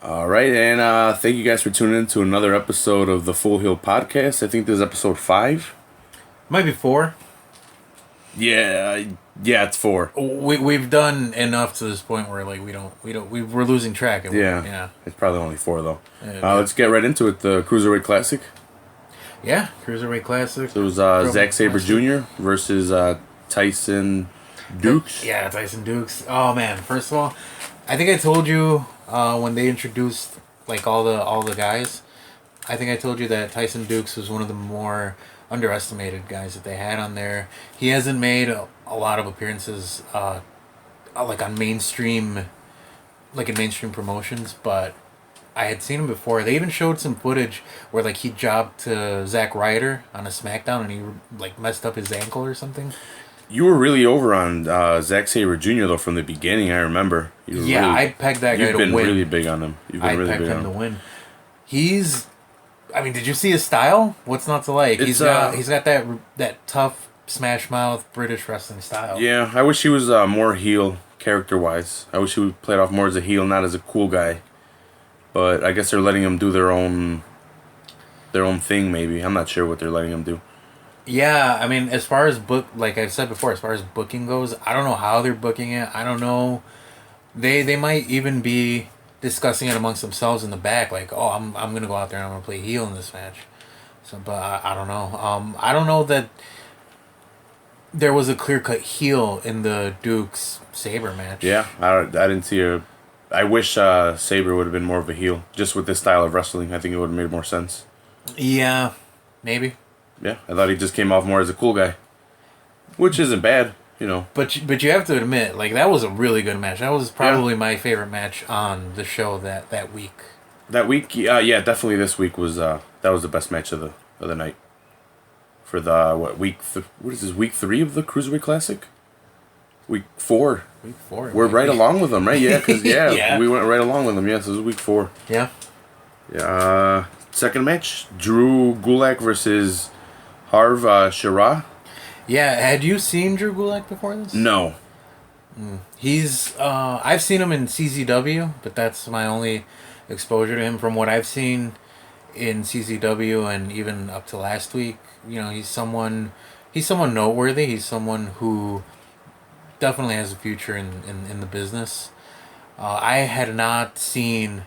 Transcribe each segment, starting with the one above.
All right, and thank you guys for tuning in to another episode of the Full Heel Podcast. I think this is episode 5. Might be 4. Yeah, it's 4. We've done enough to this point where like we're losing track. Yeah, it's probably only 4 though. Yeah. Let's get right into it. The Cruiserweight Classic. Yeah, Cruiserweight Classic. So it was Zack Sabre Jr. versus Tyson Dukes. Yeah, Tyson Dukes. Oh man, first of all, I think I told you when they introduced like all the guys. I think I told you that Tyson Dukes was one of the more underestimated guys that they had on there. He hasn't made a lot of appearances like on mainstream, like in mainstream promotions, but I had seen him before. They even showed some footage where like he jobbed to Zack Ryder on a Smackdown and he like messed up his ankle or something. You were really over on Zack Sabre Jr. though from the beginning. I remember. I pegged that guy to win. You've been really big on him. I pegged him to win. I mean, did you see his style? What's not to like? He's got that tough smash mouth British wrestling style. Yeah, I wish he was more heel character wise. I wish he would play it off more as a heel, not as a cool guy. But I guess they're letting him do their own thing. Maybe I'm not sure what they're letting him do. Yeah, I mean, as far as like I've said before, as far as booking goes, I don't know how they're booking it. I don't know. They might even be discussing it amongst themselves in the back, like, oh, I'm gonna go out there and I'm gonna play heel in this match. So, but I don't know. I don't know that there was a clear cut heel in the Dukes Sabre match. Yeah, I didn't see a. I wish Sabre would have been more of a heel, just with this style of wrestling. I think it would have made more sense. Yeah, maybe. Yeah, I thought he just came off more as a cool guy, which isn't bad, you know. But you have to admit, like, that was a really good match. That was probably my favorite match on the show that week. That week, yeah, definitely. This week was that was the best match of the night. For the what is this, week 3 of the Cruiserweight Classic? Week 4. Week 4. We're right along with them, right? Yeah, because Yeah. we went right along with them. Yes, this is week 4. Yeah. Yeah. Second match: Drew Gulak versus Harv Shira. Yeah, had you seen Drew Gulak before this? No. He's I've seen him in CZW, but that's my only exposure to him. From what I've seen in CZW and even up to last week, you know, he's someone noteworthy. He's someone who definitely has a future in the business. I had not seen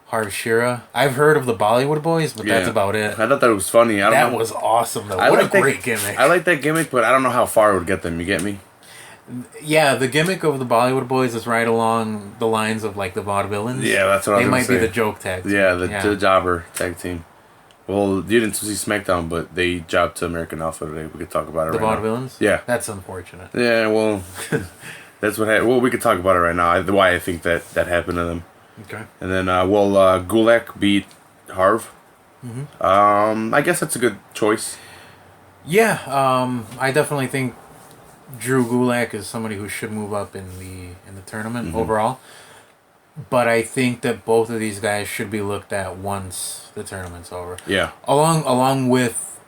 Harv Shira. I've heard of the Bollywood Boys, but that's about it. I thought that was funny. That was awesome, though. What a great gimmick. I like that gimmick, but I don't know how far it would get them. You get me? Yeah, the gimmick of the Bollywood Boys is right along the lines of like the Vaudevillains. Yeah, that's what I was going to say. They might be the joke tag team. Yeah, the jobber tag team. Well, you didn't see Smackdown, but they jobbed to American Alpha today. We could talk about it the right now. The Vaudevillains? Yeah. That's unfortunate. Yeah, well, that's what happened. Well, we could talk about it right now. Why I think that happened to them. Okay. And then, Gulak beat Harv. Mm-hmm. I guess that's a good choice. Yeah, I definitely think Drew Gulak is somebody who should move up in the tournament overall. But I think that both of these guys should be looked at once the tournament's over. Yeah. Along with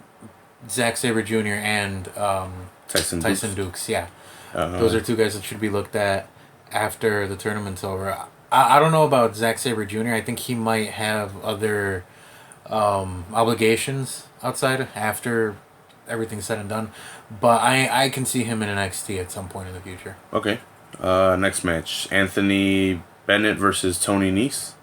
Zack Sabre Jr. and Tyson Dukes. Yeah. Those are two guys that should be looked at after the tournament's over. I don't know about Zack Sabre Jr. I think he might have other obligations outside after everything's said and done. But I can see him in NXT at some point in the future. Okay. Next match. Anthony Bennett versus Tony Nese.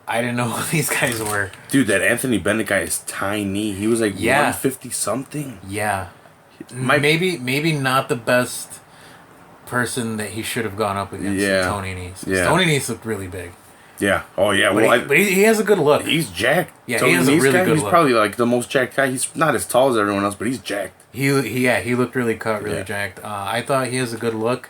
I didn't know who these guys were. Dude, that Anthony Bennett guy is tiny. He was like 150 something. Yeah. Maybe not the best person that he should have gone up against. Tony Nese. Yeah. Tony Nese looked really big. Yeah. Oh yeah. But he has a good look. He's jacked. Yeah, Tony he has a really good He's look. probably like the most jacked guy. He's not as tall as everyone else, but he's jacked. He looked really cut, really jacked. I thought he has a good look.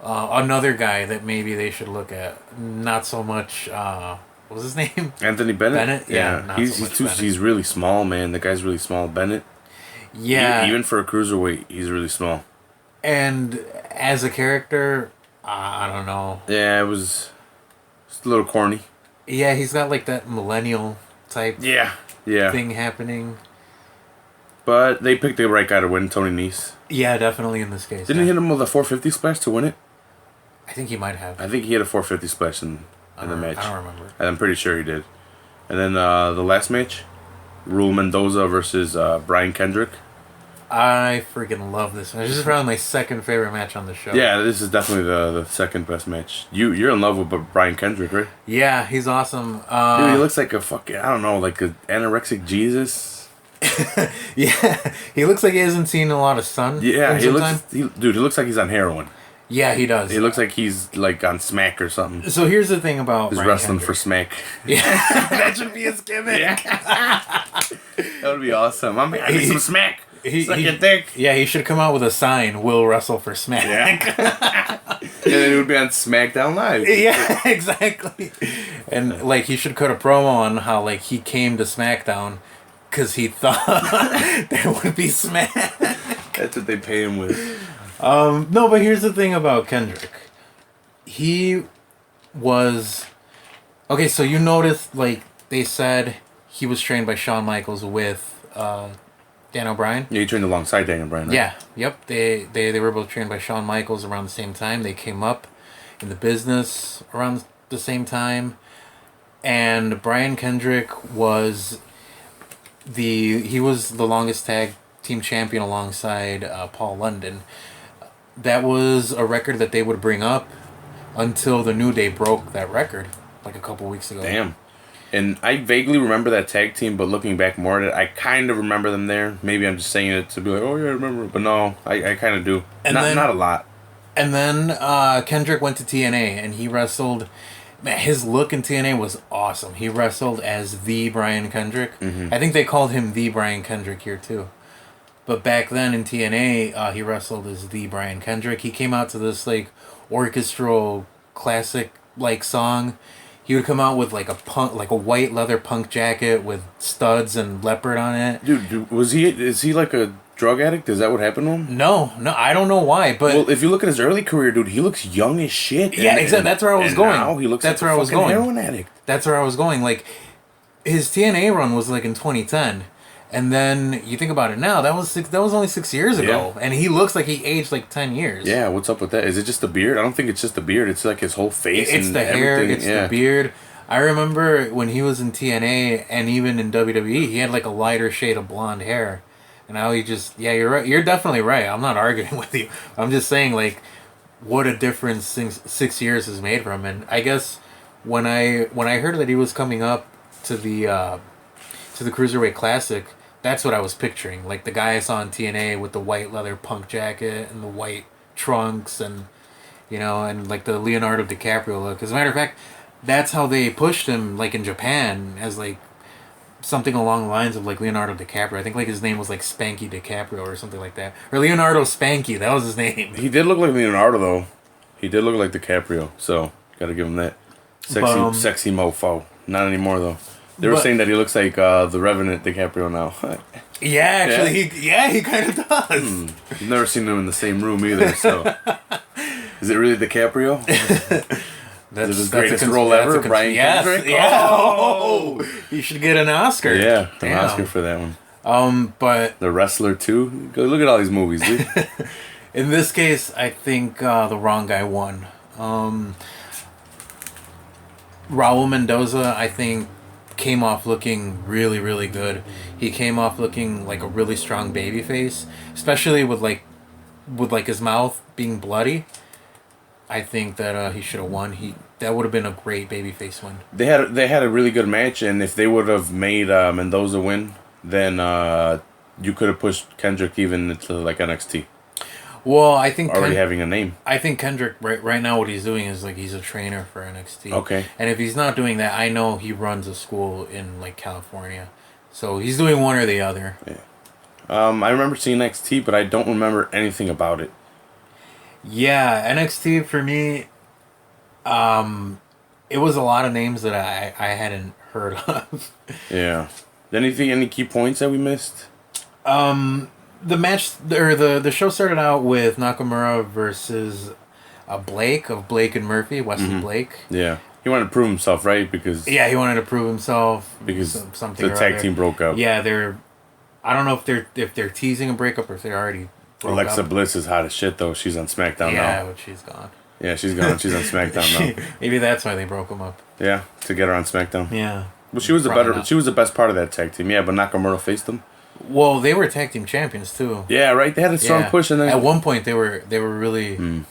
Another guy that maybe they should look at. Not so much. What was his name? Anthony Bennett. Yeah. He's really small, man. The guy's really small. Bennett. Yeah. Even for a cruiserweight, he's really small. And as a character, I don't know. Yeah, it was just a little corny. Yeah, he's got like that millennial type thing happening. But they picked the right guy to win, Tony Nese. Yeah, definitely in this case. Didn't he hit him with a 450 splash to win it? I think he might have. I think he hit a 450 splash. in the match. I don't remember. I'm pretty sure he did. And then the last match, Rule Mendoza versus Brian Kendrick. I freaking love this match. This is probably my second favorite match on the show. Yeah, this is definitely the second best match. You're in love with Brian Kendrick, right? Yeah, he's awesome. Dude, he looks like a fucking, I don't know, like an anorexic Jesus. Yeah, he looks like he hasn't seen a lot of sun. Yeah, he looks like he's on heroin. Yeah, he does. He looks like he's like on Smack or something. So here's the thing about He's Brian wrestling Kendrick. for Smack. Yeah, that should be his gimmick. Yeah. That would be awesome. I need some Smack. Suck your dick. Yeah, he should come out with a sign, "Will wrestle for Smack." Yeah. And then it would be on Smackdown Live. Yeah, exactly. And like he should cut a promo on how like he came to SmackDown because he thought there would be Smack. That's what they pay him with. No, but here's the thing about Kendrick. He was okay. So you noticed, like they said, he was trained by Shawn Michaels with Dan O'Brien. Yeah, he trained alongside Dan O'Brien, right? Yeah, yep. They were both trained by Shawn Michaels around the same time. They came up in the business around the same time, and Brian Kendrick was the longest tag team champion alongside Paul London. That was a record that they would bring up until the New Day broke that record like a couple weeks ago. Damn. And I vaguely remember that tag team, but looking back more at it, I kind of remember them there. Maybe I'm just saying it to be like, oh yeah, I remember. But no, I kind of do. And not a lot. And then Kendrick went to TNA and he wrestled. Man, his look in TNA was awesome. He wrestled as the Brian Kendrick. Mm-hmm. I think they called him the Brian Kendrick here too. But back then in TNA, he wrestled as the Brian Kendrick. He came out to this like orchestral classic like song. He would come out with like a white leather punk jacket with studs and leopard on it. Dude, is he like a drug addict? Is that what happened to him? No, I don't know why, but well, if you look at his early career, dude, he looks young as shit. Yeah, exactly. That's where I was going. Now he looks That's like where a I was fucking going. heroin addict. That's where I was going. Like his TNA run was like in 2010. And then you think about it now, that was only 6 years ago. Yeah. And he looks like he aged like 10 years. Yeah, what's up with that? Is it just the beard? I don't think it's just the beard. It's like his whole face. It's and the hair, everything. it's the beard. I remember when he was in TNA and even in WWE, he had like a lighter shade of blonde hair. And now he just, yeah, you're right. You're definitely right. I'm not arguing with you. I'm just saying like what a difference 6 years has made for him. And I guess when I heard that he was coming up to the Cruiserweight Classic, that's what I was picturing. Like the guy I saw in TNA with the white leather punk jacket and the white trunks and, you know, and like the Leonardo DiCaprio look. As a matter of fact, that's how they pushed him like in Japan as like something along the lines of like Leonardo DiCaprio. I think like his name was like Spanky DiCaprio or something like that. Or Leonardo Spanky, that was his name. He did look like Leonardo though. He did look like DiCaprio, so gotta give him that. Sexy mofo. Not anymore though. They were saying that he looks like the Revenant DiCaprio now. Yeah, actually, he kind of does. I've never seen them in the same room either, so... Is it really DiCaprio? Is it his greatest role ever, Brian Kendrick? Yeah. Oh, you should get an Oscar. Yeah, an Oscar for that one. But... The Wrestler 2? Go look at all these movies, dude. In this case, I think the wrong guy won. Raul Mendoza, I think, came off looking really, really good. He came off looking like a really strong baby face, especially with his mouth being bloody. I think that he should have won. That would have been a great babyface win. They had a really good match, and if they would have made Mendoza win, then you could have pushed Kendrick even into like NXT. Well, I think already having a name. I think Kendrick right now what he's doing is like he's a trainer for NXT. Okay. And if he's not doing that, I know he runs a school in like California, so he's doing one or the other. Yeah. I remember seeing NXT, but I don't remember anything about it. Yeah, NXT for me, it was a lot of names that I hadn't heard of. Yeah. Any key points that we missed? The match or the show started out with Nakamura versus Blake and Murphy, Wesley Blake. Yeah, he wanted to prove himself, right? Because he wanted to prove himself because something the tag team broke up. Yeah, I don't know if they're teasing a breakup or if they already broke Alexa up. Bliss is hot as shit though. She's on Smackdown now. Yeah, but she's gone. Yeah, she's gone. She's on SmackDown now. Maybe that's why they broke them up. Yeah, to get her on SmackDown. Yeah. Well, she was Probably She was the best part of that tag team. Yeah, but Nakamura faced them. Well, they were tag team champions too. Yeah, right. They had a strong push, and then at one point they were really.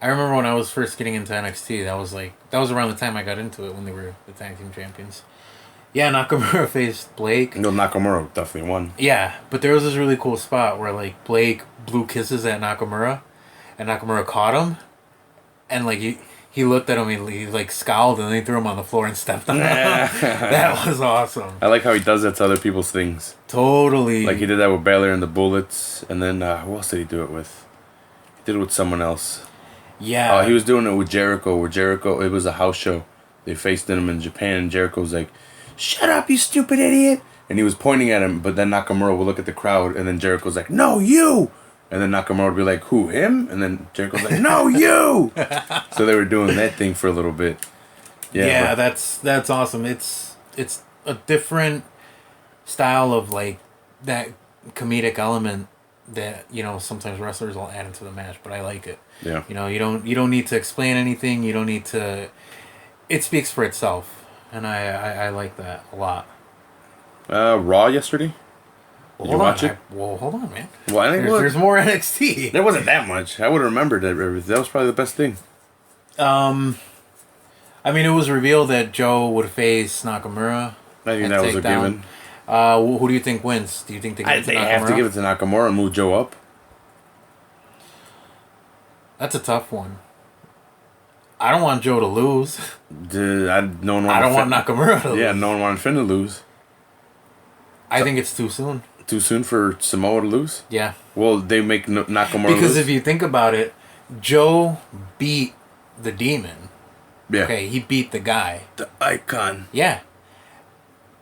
I remember when I was first getting into NXT. That was around the time I got into it when they were the tag team champions. Yeah, Nakamura faced Blake. No, Nakamura definitely won. Yeah, but there was this really cool spot where like Blake blew kisses at Nakamura, and Nakamura caught him, and like he looked at him, he like scowled, and then he threw him on the floor and stepped on him. That was awesome. I like how he does that to other people's things. Totally. Like he did that with Baylor and the Bullets, and then who else did he do it with? He did it with someone else. Yeah. He was doing it with Jericho. It was a house show. They faced him in Japan, and Jericho's like, "Shut up, you stupid idiot!" And he was pointing at him, but then Nakamura would look at the crowd, and then Jericho's like, "No, you!" And then Nakamura would be like, "Who, him?" And then Jericho's like, "No, you!" So they were doing that thing for a little bit. Yeah, that's awesome. It's a different style of like that comedic element that sometimes wrestlers will add into the match, but I like it. Yeah. You don't need to explain anything. You don't need to. It speaks for itself, and I like that a lot. Raw yesterday. Did you watch it? Hold on, man. Well, I think there's more NXT. There wasn't that much. I would have remembered that. That was probably the best thing. I mean, it was revealed that Joe would face Nakamura. I think that was a given. Who do you think wins? Do you think they give it to Nakamura? They have to give it to Nakamura and move Joe up. That's a tough one. I don't want Joe to lose. I don't want Nakamura to lose. Yeah, no one wanted Finn to lose. I think it's too soon. Too soon for Samoa to lose? Yeah. Well, they make Nakamura because lose? if you think about it, Joe beat the Demon. Yeah. Okay, he beat the guy. The Icon. Yeah.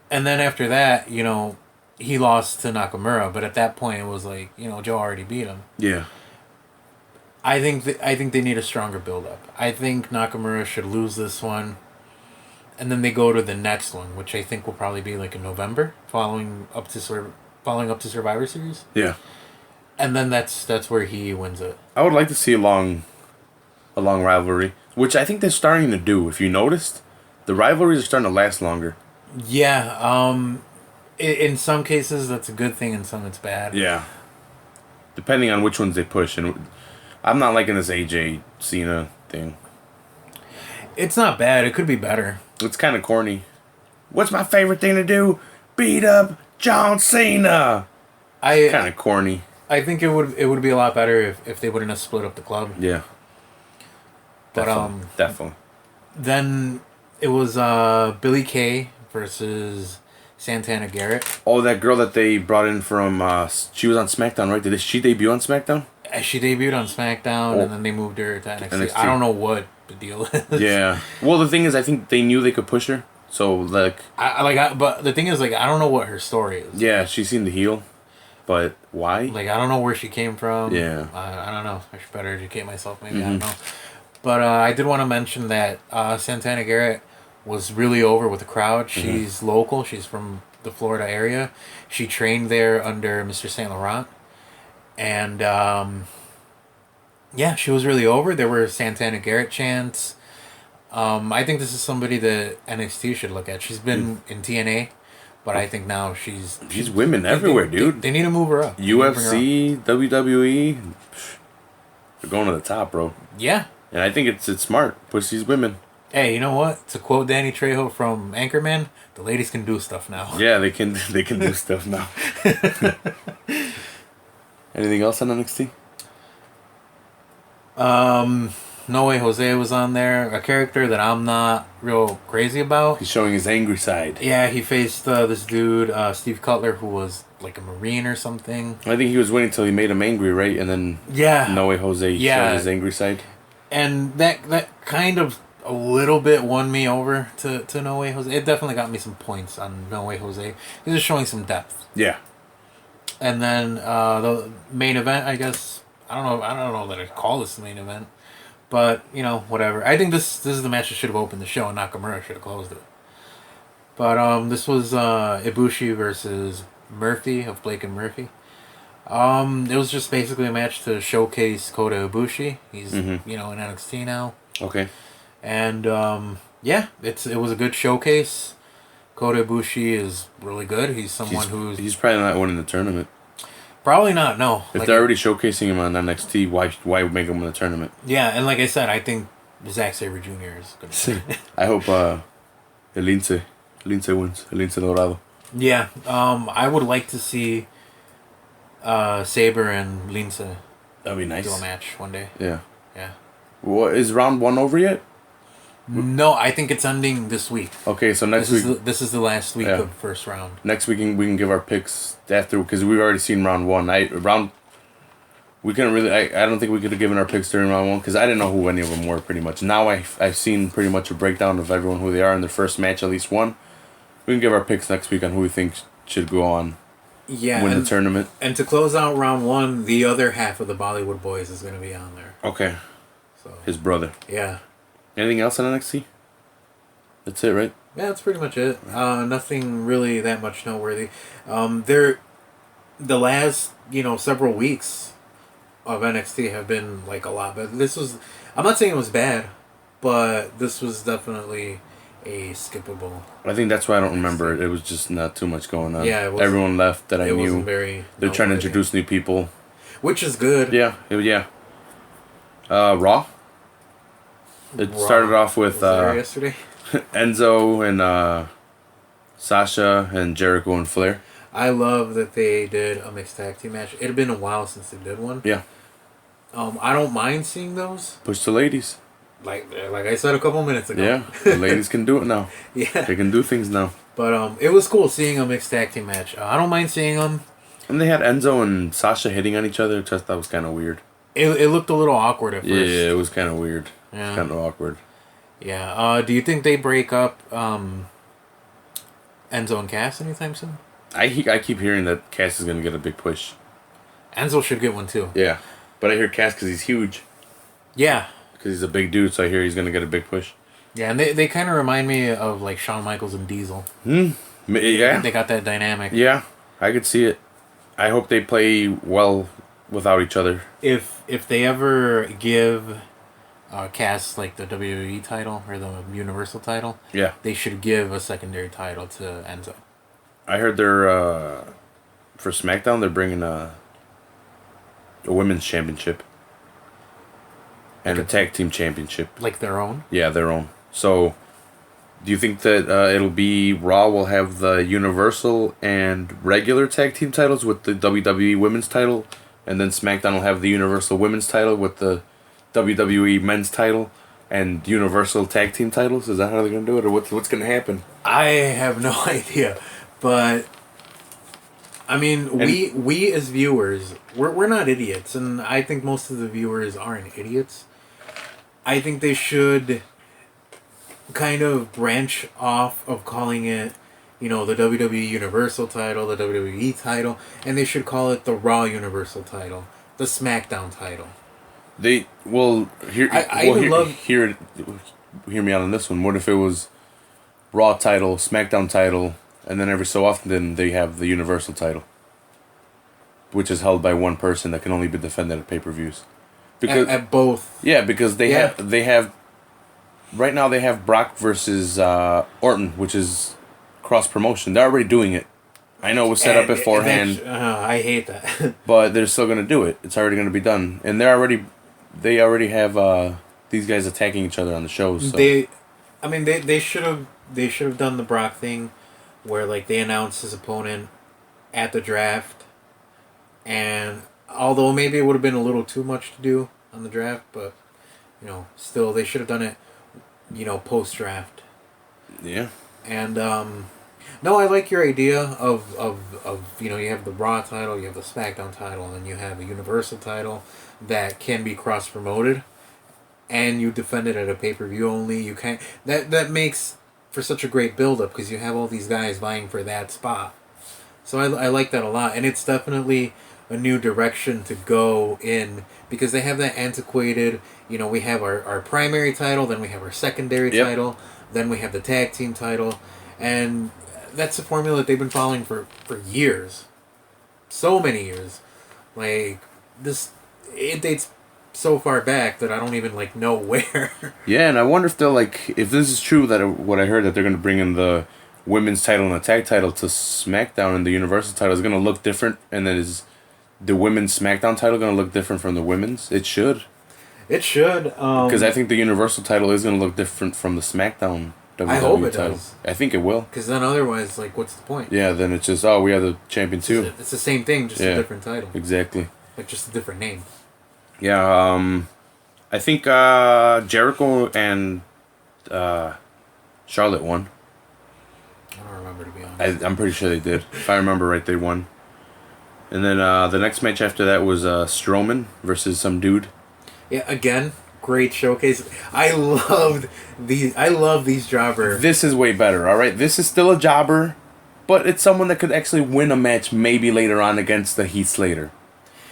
And then after that, he lost to Nakamura, but at that point it was like, Joe already beat him. Yeah. I think they need a stronger build-up. I think Nakamura should lose this one, and then they go to the next one, which I think will probably be like in November, following up to Survivor Series. Yeah. And then that's where he wins it. I would like to see a long rivalry, which I think they're starting to do. If you noticed, the rivalries are starting to last longer. Yeah. In some cases that's a good thing, in some it's bad. Yeah. Depending on which ones they push, and I'm not liking this AJ Cena thing. It's not bad. It could be better. It's kind of corny. What's my favorite thing to do? Beat up John Cena. Kind of corny. I think it would be a lot better if they wouldn't have split up the club. Yeah. But definitely. Then it was Billie Kay versus Santana Garrett. Oh, that girl that they brought in from she was on SmackDown, right? Did she debut on SmackDown? She debuted on SmackDown, and then they moved her to NXT. I don't know what the deal is. Yeah. Well, the thing is, I think they knew they could push her. So, like... but the thing is, like, I don't know what her story is. Yeah, she seemed to heal. But why? Like, I don't know where she came from. Yeah. I don't know. I should better educate myself, maybe. Mm-hmm. I don't know. But I did want to mention that Santana Garrett was really over with the crowd. She's local. She's from the Florida area. She trained there under Mr. Saint Laurent. And, yeah, she was really over. There were Santana Garrett chants. I think this is somebody that NXT should look at. She's been in TNA, but I think now she's women everywhere, dude. They need to move her up. UFC, WWE, they're going to the top, bro. Yeah. And I think it's smart. Push these women. Hey, you know what? To quote Danny Trejo from Anchorman, the ladies can do stuff now. Yeah, they can do stuff now. Anything else on NXT? No Way Jose was on there. A character that I'm not real crazy about. He's showing his angry side. Yeah, he faced this dude, Steve Cutler, who was like a Marine or something. I think he was waiting until he made him angry, right? And then No Way Jose showed his angry side. And that kind of a little bit won me over to No Way Jose. It definitely got me some points on No Way Jose. He's just showing some depth. Yeah. And then the main event, I guess, I don't know that I'd call this the main event, but whatever. I think this is the match that should have opened the show, and Nakamura should have closed it. But this was Ibushi versus Murphy of Blake and Murphy. It was just basically a match to showcase Kota Ibushi. He's Mm-hmm. in NXT now, Okay. and yeah, it was a good showcase. Kota Ibushi is really good. He's someone who's He's probably not winning the tournament. probably not. No, If they're already showcasing him on NXT, why make him win the tournament? yeah, and like I said, I think Zack Sabre Jr. is good. I hope El Lince wins. El Lince Dorado. Yeah, I would like to see Saber and Lince That'd be do nice. a match one day. Yeah. Yeah. What is round 1 over yet? No, I think it's ending this week. Okay, so next week. This is the last week Yeah. of first round. Next week we can give our picks after because we've already seen round 1. We couldn't really. I don't think we could have given our picks during round 1 because I didn't know who any of them were pretty much. Now I've seen pretty much a breakdown of everyone who they are in their first match, at least one. We can give our picks next week on who we think should go on Yeah, win the tournament. And to close out round 1, the other half of the Bollywood Boys is going to be on there. Okay, So his brother. yeah, Anything else on NXT? That's it, right? yeah, that's pretty much it. Nothing really that much noteworthy. The last several weeks of NXT have been like a lot, but this was. I'm not saying it was bad, but this was definitely a skippable. I think that's why I don't remember it. It was just not too much going on. Yeah, Everyone left that I It knew. wasn't very. They're trying to noteworthy. introduce new people. Which is good. Yeah, yeah. Raw. It Raw. started off with Was there yesterday. Enzo and Sasha and Jericho and Flair. I love that they did a mixed tag team match. It had been a while since they did one. Yeah. I don't mind seeing those. Push the ladies. Like I said a couple minutes ago. Yeah, the ladies can do it now. Yeah. They can do things now. But it was cool seeing a mixed tag team match. I don't mind seeing them. And they had Enzo and Sasha hitting on each other, which I thought was kind of weird. It looked a little awkward at first. Yeah, it was kind of weird. Yeah. Kind of awkward. Yeah. Do you think they break up Enzo and Cass anytime soon? I keep hearing that Cass is going to get a big push. Enzo should get one too. Yeah. But I hear Cass because he's huge. Yeah. Because he's a big dude, so I hear he's going to get a big push. Yeah, and they kind of remind me of like Shawn Michaels and Diesel. Yeah. They got that dynamic. Yeah, I could see it. I hope they play well without each other. If they ever give Cass like the WWE title or the Universal title, Yeah. they should give a secondary title to Enzo. I heard they're, for SmackDown, they're bringing a women's championship. And a tag team championship. Like their own? Yeah, their own. So, do you think that it'll be Raw will have the Universal and regular tag team titles with the WWE Women's title, and then SmackDown will have the Universal Women's title with the WWE Men's title and Universal Tag Team titles? Is that how they're gonna do it, or what's gonna happen? I have no idea, but I mean, we as viewers, we're not idiots, and I think most of the viewers aren't idiots. I think they should kind of branch off of calling it, the WWE Universal title, the WWE title, and they should call it the Raw Universal title, the SmackDown title. They well hear I would love hear me out on this one. What if it was Raw title, SmackDown title, and then every so often then they have the Universal title, which is held by one person that can only be defended at pay-per-views. Because at both. Yeah, because they have right now they have Brock versus Orton, which is cross promotion. They're already doing it. I know it was set up beforehand. I hate that. But they're still gonna do it. It's already gonna be done, and they already have these guys attacking each other on the shows. So. They should have done the Brock thing, where like they announced his opponent at the draft, and although maybe it would have been a little too much to do on the draft, but still they should have done it, post draft. Yeah. And no, I like your idea of you have the Raw title, you have the SmackDown title, and then you have a Universal title that can be cross promoted, and you defend it at a pay-per-view only. You can't that makes for such a great build up because you have all these guys vying for that spot. So I like that a lot, and it's definitely a new direction to go in because they have that antiquated. We have our primary title, then we have our secondary title, then we have the tag team title, and that's a formula that they've been following for years. So many years. Like this, it dates so far back that I don't even like know where. Yeah, and I wonder if they'll like if this is true that what I heard that they're gonna bring in the women's title and the tag title to SmackDown and the Universal title is gonna look different, and then is the women's SmackDown title gonna look different from the women's? It should. It should. Because I think the Universal title is gonna look different from the SmackDown WWE I hope it title. does. I think it will. Because then otherwise, like, what's the point? Yeah, then it's just we are the champion too. It's the same thing, just a different title. Exactly. Like just a different name. Yeah. I think Jericho and Charlotte won. I don't remember, to be honest. I'm pretty sure they did. If I remember right, they won. And then the next match after that was Strowman versus some dude. Yeah, again, great showcase. I love these jobbers. This is way better, all right? This is still a jobber, but it's someone that could actually win a match maybe later on against the Heath Slater.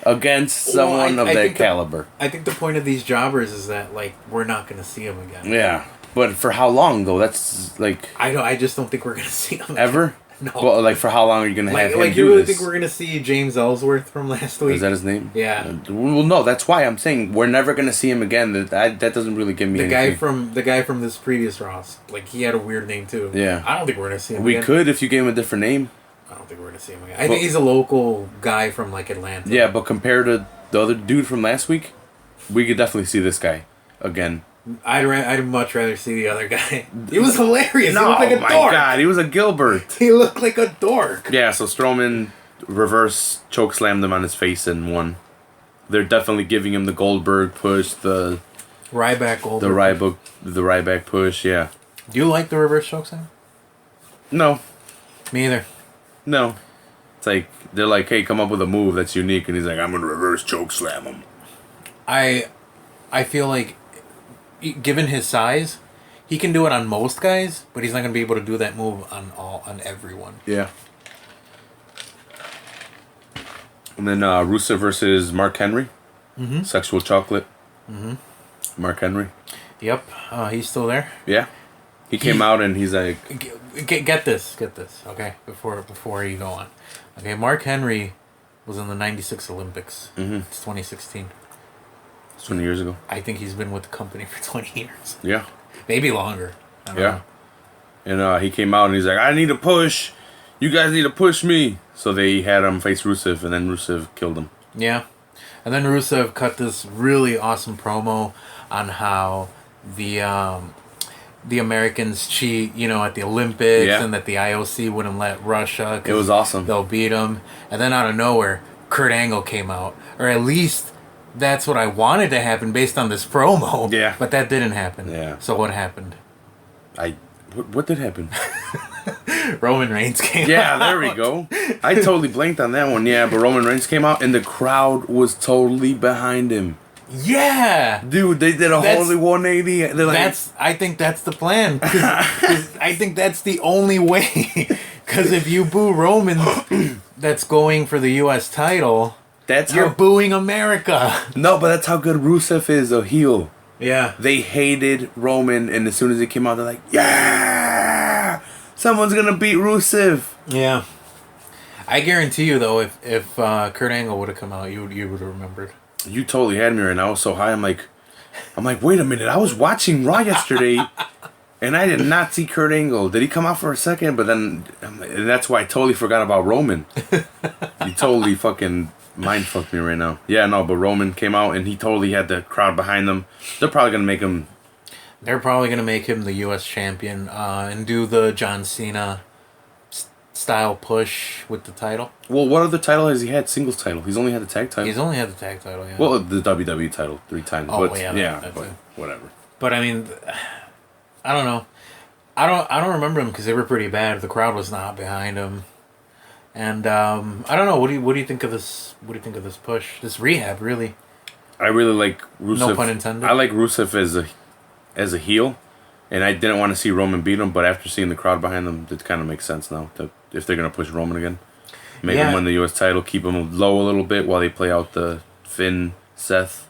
Against someone of that caliber. I think the point of these jobbers is that, like, we're not going to see them again. Yeah. But for how long, though? That's, like... I just don't think we're going to see them ever? Again. No. Well, like, for how long are you going to have him like, do you really this? think we're going to see James Ellsworth from last week? Is that his name? Yeah. Well, no, that's why I'm saying we're never going to see him again. That doesn't really give me anything. The guy from this previous Ross. Like, he had a weird name, too. Yeah. I don't think we're going to see him We again. could if you gave him a different name. I don't think we're going to see him again. I think he's a local guy from, like, Atlanta. Yeah, but compared to the other dude from last week, we could definitely see this guy again. I'd much rather see the other guy. He was hilarious. No, he looked like a dork. my God, he was a Gilbert. He looked like a dork. Yeah, so Strowman reverse choke slammed him on his face and won. They're definitely giving him the Goldberg push, the Ryback Ryback push. Yeah. Do you like the reverse chokeslam? No, Me either. no. It's like they're like, hey, come up with a move that's unique, and he's like, I'm gonna reverse choke slam him. I feel like, given his size, he can do it on most guys, but he's not gonna be able to do that move on everyone. Yeah. And then Rusev versus Mark Henry. Mm-hmm. Sexual Chocolate. Mm-hmm. Mark Henry. Yep, he's still there. Yeah. He came out and he's like... Get this, okay? Before you go on. Okay, Mark Henry was in the 96 Olympics. Mm-hmm. It's 2016. It's 20 years ago. I think he's been with the company for 20 years. Yeah. Maybe longer. I don't know. And he came out and he's like, I need a push. You guys need to push me. So they had him face Rusev, and then Rusev killed him. Yeah. And then Rusev cut this really awesome promo on how the Americans cheat, at the Olympics, and that the IOC wouldn't let Russia. It was awesome. They'll beat them. And then out of nowhere, Kurt Angle came out. Or at least that's what I wanted to happen based on this promo. Yeah. But that didn't happen. Yeah. So what happened? What did happen? Roman Reigns came out. Yeah, there we go. I totally blanked on that one. Yeah, but Roman Reigns came out and the crowd was totally behind him. Yeah, dude, they did a holy 180. They're like, I think that's the plan. Cause I think that's the only way. Because if you boo Roman, that's going for the U.S. title. You're booing America. No, but that's how good Rusev is, a heel. Yeah, they hated Roman, and as soon as it came out, they're like, yeah, someone's gonna beat Rusev. Yeah, I guarantee you though, if Kurt Angle would have come out, you would have remembered. You totally had me right now. I was so high. I'm like, wait a minute. I was watching Raw yesterday, and I did not see Kurt Angle. Did he come out for a second? But then, and that's why I totally forgot about Roman. You totally fucking mind fucked me right now. Yeah, no, but Roman came out, and he totally had the crowd behind him. They're probably gonna make him. They're probably gonna make him the U.S. champion and do the John Cena style push with the title. Well, what other title has he had? Singles title. He's only had the tag title. He's only had the tag title, yeah. Well, the WWE title 3 times. Oh, but, yeah, but whatever. But I mean, I don't know. I don't remember him because they were pretty bad. The crowd was not behind him, and I don't know. What do you think of this? What do you think of this push? This rehab, really? I really like Rusev. No pun intended. I like Rusev as a heel, and I didn't want to see Roman beat him, but after seeing the crowd behind them, it kind of makes sense now that if they're gonna push Roman again, make him win the U.S. title, keep him low a little bit while they play out the Finn, Seth,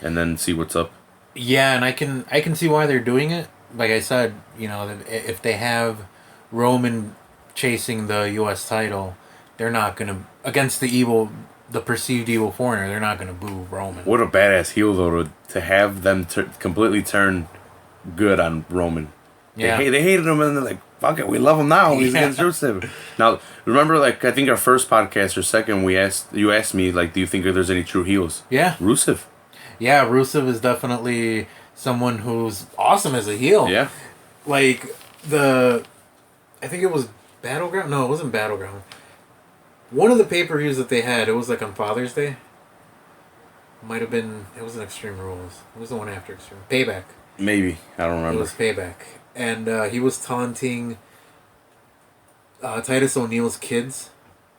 and then see what's up. Yeah, and I can see why they're doing it. Like I said, that if they have Roman chasing the U.S. title, they're not gonna against the evil the perceived evil foreigner, they're not gonna boo Roman. What a badass heel though to have them completely turn good on Roman. Yeah. They hated him and they're like, fuck it, we love him now. He's against Rusev. Now remember, like I think our first podcast or second, you asked me like, do you think there's any true heels? Yeah. Rusev. Yeah, Rusev is definitely someone who's awesome as a heel. Yeah. Like I think it was Battleground. No, it wasn't Battleground. One of the pay-per-views that they had, it was like on Father's Day. Might have been. It was an Extreme Rules. It was the one after Extreme Payback. Maybe, I don't remember. It was Payback, and he was taunting Titus O'Neil's kids.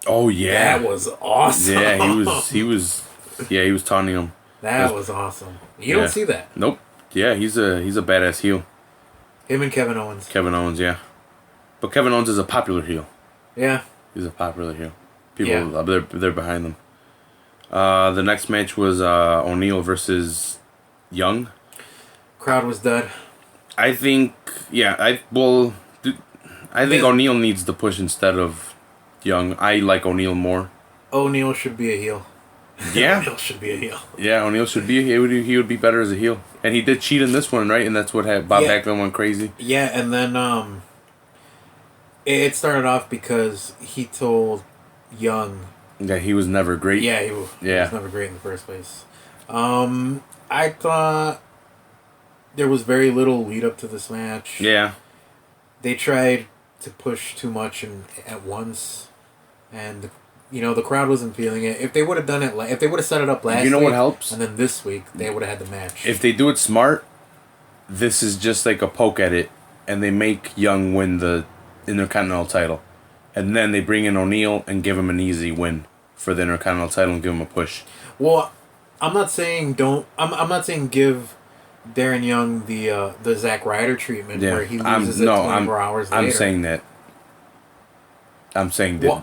Oh yeah, that was awesome. Yeah, he was taunting him. That was awesome. You don't see that. Nope. Yeah, he's a badass heel. Him and Kevin Owens. Kevin Owens, yeah. But Kevin Owens is a popular heel. Yeah. He's a popular heel. People, they're behind them. The next match was O'Neil versus Young. Crowd was dead. I think, I think O'Neil needs the push instead of Young. I like O'Neil more. O'Neil should be a heel. Yeah. O'Neil should be a heel. Yeah, O'Neil should be. He would be better as a heel. And he did cheat in this one, right? And that's what had Bob Backlund went crazy. Yeah, and then it started off because he told Young that he was never great. Yeah, he was never great in the first place. I thought there was very little lead up to this match. Yeah. They tried to push too much at once, and the crowd wasn't feeling it. If they would have done it, if they would have set it up last week, what helps? And then this week, they would have had the match. If they do it smart, this is just like a poke at it, and they make Young win the Intercontinental title. And then they bring in O'Neil and give him an easy win for the Intercontinental title and give him a push. Well, I'm not saying I'm not saying give Darren Young the Zack Ryder treatment where he loses 24 hours later. I'm saying that. I'm saying do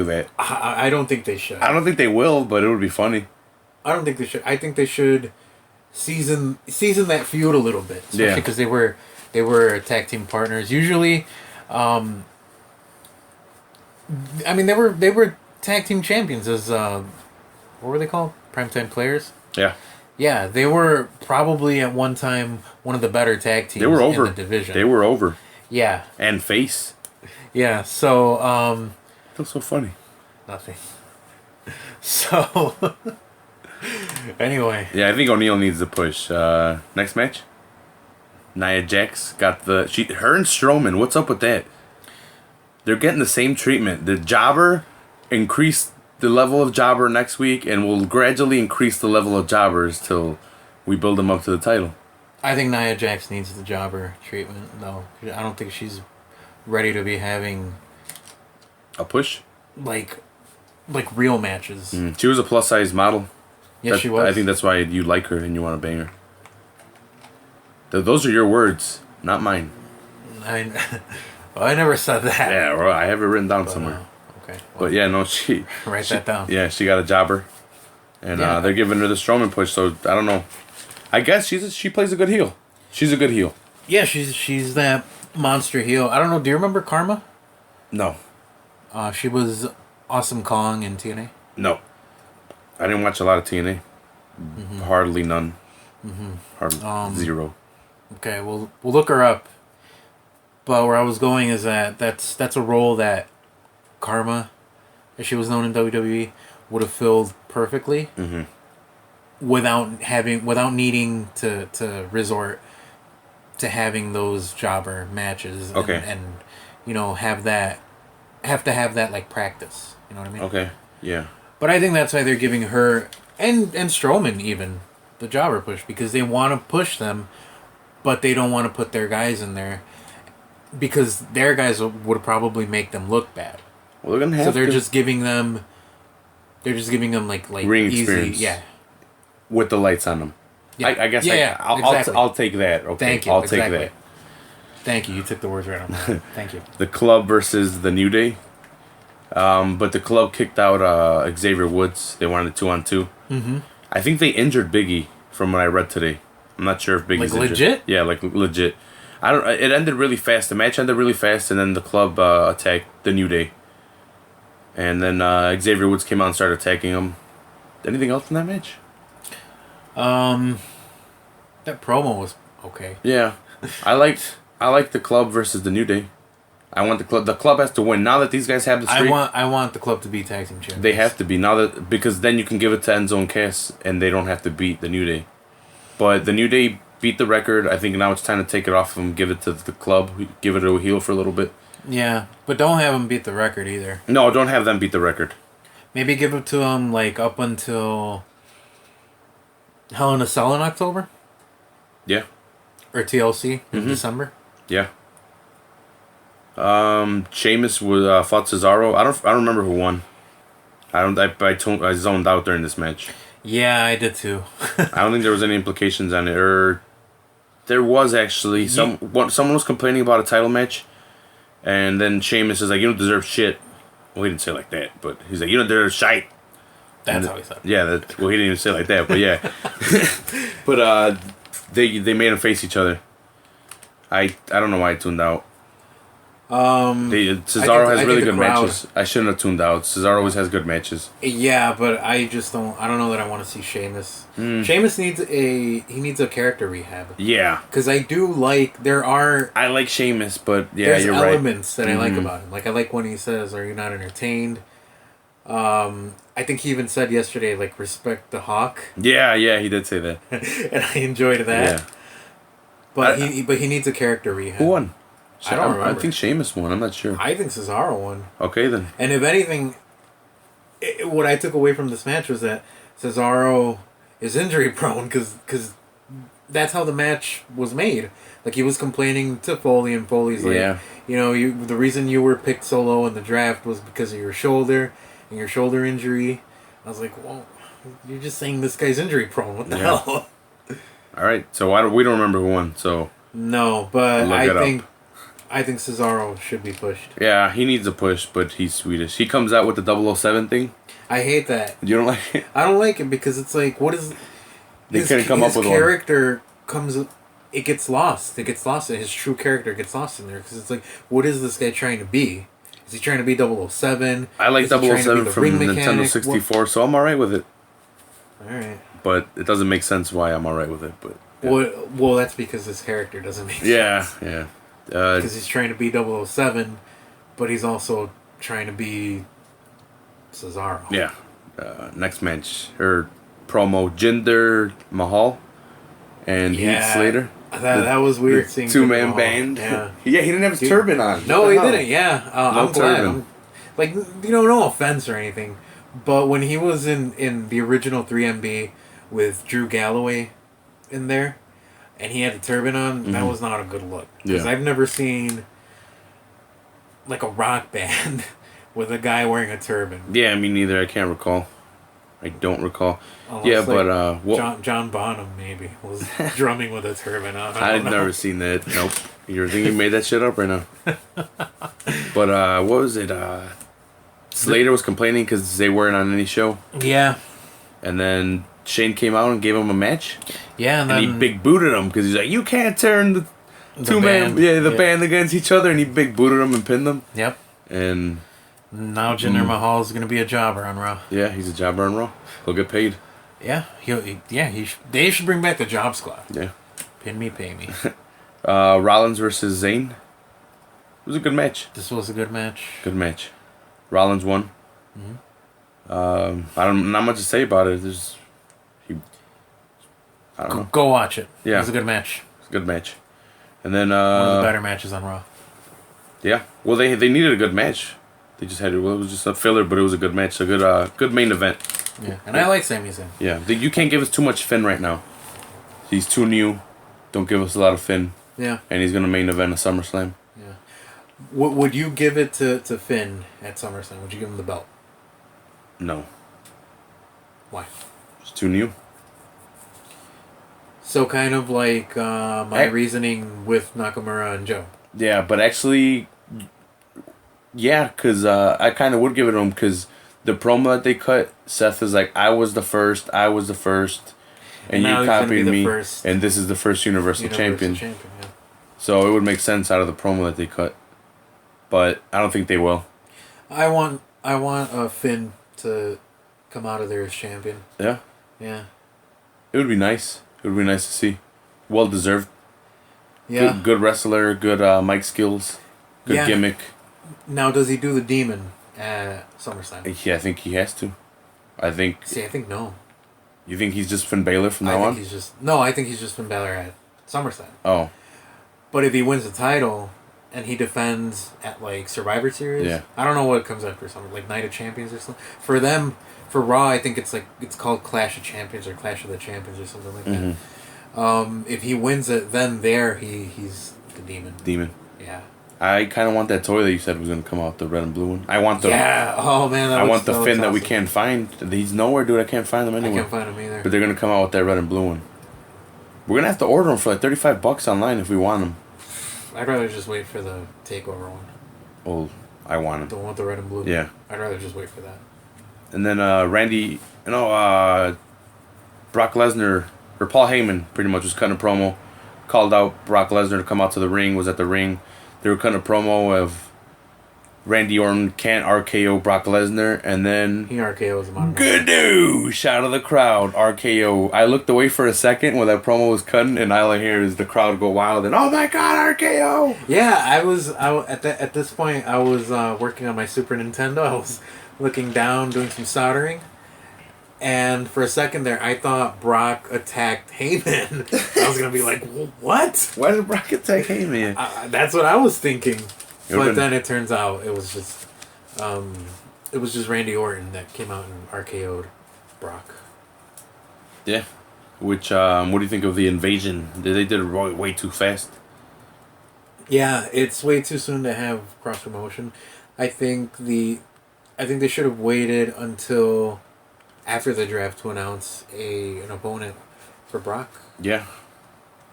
that. I don't think they should. I don't think they will, but it would be funny. I don't think they should. I think they should season that feud a little bit, especially because they were tag team partners. Usually, they were tag team champions as what were they called? Primetime Players. Yeah. Yeah, they were probably at one time one of the better tag teams in the division. They were over. Yeah. And face. Yeah, so That's so funny. Nothing. So anyway. Yeah, I think O'Neil needs the push. Next match? Nia Jax got her and Strowman, what's up with that? They're getting the same treatment. The jobber increased the level of jobber next week, and we'll gradually increase the level of jobbers till we build them up to the title. I think Nia Jax needs the jobber treatment, though. I don't think she's ready to be having a push, like real matches. She was a plus size model. Yes, she was. I think that's why you like her and you want to bang her. Those are your words, not mine. I never said that. Yeah, well, I have it written down somewhere. Okay. Well, but yeah, no, she... Write that down. Yeah, she got a jobber. And they're giving her the Strowman push, so I don't know. I guess she plays a good heel. She's a good heel. Yeah, she's that monster heel. I don't know, do you remember Karma? No. She was Awesome Kong in TNA? No. I didn't watch a lot of TNA. Mm-hmm. Hardly none. Mm-hmm. Hardly zero. Okay, we'll look her up. But where I was going is that's a role that Karma, as she was known in WWE, would have filled perfectly, without needing to resort to having those jobber matches. Okay. And have to have that like practice. You know what I mean? Okay. Yeah. But I think that's why they're giving her and Strowman even the jobber push, because they want to push them, but they don't want to put their guys in there because their guys would probably make them look bad. Well, they're gonna have. So they're just giving them like ring easy, experience. yeah, with the lights on them. Yeah. I guess. Exactly. I'll take that. Okay. Thank you. I'll exactly. take that. Thank you. You took the words right on my head. Thank you. The Club versus the New Day. But the Club kicked out Xavier Woods. They wanted 2-on-2. Mm-hmm. I think they injured Biggie from what I read today. I'm not sure if Biggie's injured. Legit? Yeah, legit. I don't. It ended really fast. The match ended really fast, and then the Club attacked the New Day. And then Xavier Woods came out and started attacking him. Anything else from that match? That promo was okay. Yeah, I liked the club versus the New Day. I want the club. The club has to win now that these guys have the streak. I want the club to be tag team champions. They have to be now that because then you can give it to Enzo Cass and they don't have to beat the New Day. But the New Day beat the record. I think now it's time to take it off them. Give it to the club. Give it to a heel for a little bit. Yeah, but don't have them beat the record either. No, don't have them beat the record. Maybe give it to them like up until Hell in a Cell in October. Yeah. Or TLC in December. Yeah. Sheamus fought Cesaro. I don't remember who won. I zoned out during this match. Yeah, I did too. I don't think there was any implications on it. Or there was actually someone was complaining about a title match, and then Sheamus is like, "You don't deserve shit." Well, he didn't say it like that, but he's like, "You don't deserve shite." That's how he said it. Yeah, well, he didn't even say it like that, but yeah. But they made them face each other. I don't know why I tuned out. Cesaro has really good matches. I shouldn't have tuned out. Cesaro always has good matches. Yeah, but I just don't. I don't know that I want to see Sheamus. Sheamus needs a character rehab. Yeah, because I do like I like Sheamus, but yeah, there's you're right. There's elements that I like about him. Like I like when he says, "Are you not entertained?" I think he even said yesterday, like, "Respect the Hawk." Yeah, he did say that, and I enjoyed that. Yeah. But he needs a character rehab. Who won? I don't remember. I think Sheamus won. I'm not sure. I think Cesaro won. Okay, then. And if anything, what I took away from this match was that Cesaro is injury prone because that's how the match was made. Like, he was complaining to Foley, and Foley's like, the reason you were picked so low in the draft was because of your shoulder and your shoulder injury. I was like, well, you're just saying this guy's injury prone. What the hell? All right, so we don't remember who won, so... No, but I think Cesaro should be pushed. Yeah, he needs a push, but he's Swedish. He comes out with the 007 thing. I hate that. You don't like it? I don't like it because it's like, what is... They couldn't come up with one. His character comes... It gets lost. It gets lost, and his true character gets lost in there. Because it's like, what is this guy trying to be? Is he trying to be 007? I like 007 from Nintendo 64, so I'm alright with it. Alright. But it doesn't make sense why I'm alright with it, but... Yeah. Well, that's because his character doesn't make sense. Yeah. Because he's trying to be 007, but he's also trying to be Cesaro. Yeah. Next match, her promo, Jinder Mahal and Heath Slater. That was weird seeing two-man band. Yeah. He didn't have his turban on. No, he didn't. Yeah. I'm turban. glad. No offense or anything, but when he was in the original 3MB with Drew Galloway in there, and he had the turban on, that was not a good look. Because I've never seen like a rock band with a guy wearing a turban. Yeah, me neither. I can't recall. I don't recall. Unless, John Bonham maybe was drumming with a turban on. I've never seen that. Nope. You're thinking you made that shit up right now. But what was it? Slater was complaining because they weren't on any show. Yeah. And then Shane came out and gave him a match. Yeah, and he big booted him because he's like, you can't turn the band against each other, and he big booted him and pinned them. Yep. And now Jinder Mahal is gonna be a jobber on Raw. Yeah, he's a jobber on Raw. He'll get paid. Yeah, they should bring back the Job Squad. Yeah. Pin me, pay me. Rollins versus Zayn. It was a good match. This was a good match. Good match. Rollins won. Not much to say about it. I don't know. Go watch it. Yeah. It was a good match. It's a good match. And then one of the better matches on Raw. Yeah. Well, they needed a good match. They just had it. Well, it was just a filler, but it was a good match. A good main event. Yeah, and I like Sami Zayn. Yeah, you can't give us too much Finn right now. He's too new. Don't give us a lot of Finn. Yeah. And he's gonna main event a SummerSlam. Yeah. Would you give it to Finn at SummerSlam? Would you give him the belt? No. Why? It's too new. So kind of like my reasoning with Nakamura and Joe. Yeah, but actually, yeah, because I kind of would give it to him because the promo that they cut, Seth is like, I was the first, and you copied me, and this is the first Universal Champion. Yeah. So it would make sense out of the promo that they cut, but I don't think they will. I want I want Finn to come out of there as champion. Yeah. Yeah. It would be nice. It would be nice to see. Well deserved. Yeah. Good wrestler. Good mic skills. Good gimmick. Now, does he do the demon at SummerSlam? Yeah, I think he has to. I think. See, I think no. You think he's just Finn Balor from now I on? think he's just no. I think he's just Finn Balor at SummerSlam. Oh. But if he wins the title and he defends at like Survivor Series, Yeah. I don't know what comes after Summer, like Night of Champions or something. For them, for Raw, I think it's called Clash of Champions or Clash of the Champions or something like that. If he wins it, then he's the demon. Demon. Yeah. I kind of want that toy that you said was going to come out, the red and blue one. I want the. Yeah. Oh man. I want the Finn that we can't find. He's nowhere, dude. I can't find them anywhere. I can't find him either. But they're going to come out with that red and blue one. We're going to have to order them for like $35 online if we want them. I'd rather just wait for the takeover one. Oh, I want them. The one with the red and blue. Yeah. I'd rather just wait for that. And then Randy, Brock Lesnar, or Paul Heyman pretty much was cutting a promo. Called out Brock Lesnar to come out to the ring, was at the ring. They were cutting a promo of Randy Orton can't RKO Brock Lesnar, and then He RKO's him on. good news! Shout of the crowd, RKO. I looked away for a second when that promo was cutting, and all I hear is the crowd go wild and oh my god, RKO! Yeah, at this point I was working on my Super Nintendo. I was looking down, doing some soldering, and for a second there, I thought Brock attacked Heyman. I was gonna be like, "What? Why did Brock attack Heyman? That's what I was thinking." You're But good. then it turns out it was just Randy Orton that came out and RKO'd Brock. Yeah. Which, what do you think of the invasion? They did it way too fast. Yeah, it's way too soon to have cross promotion. I think they should have waited until after the draft to announce an opponent for Brock. Yeah.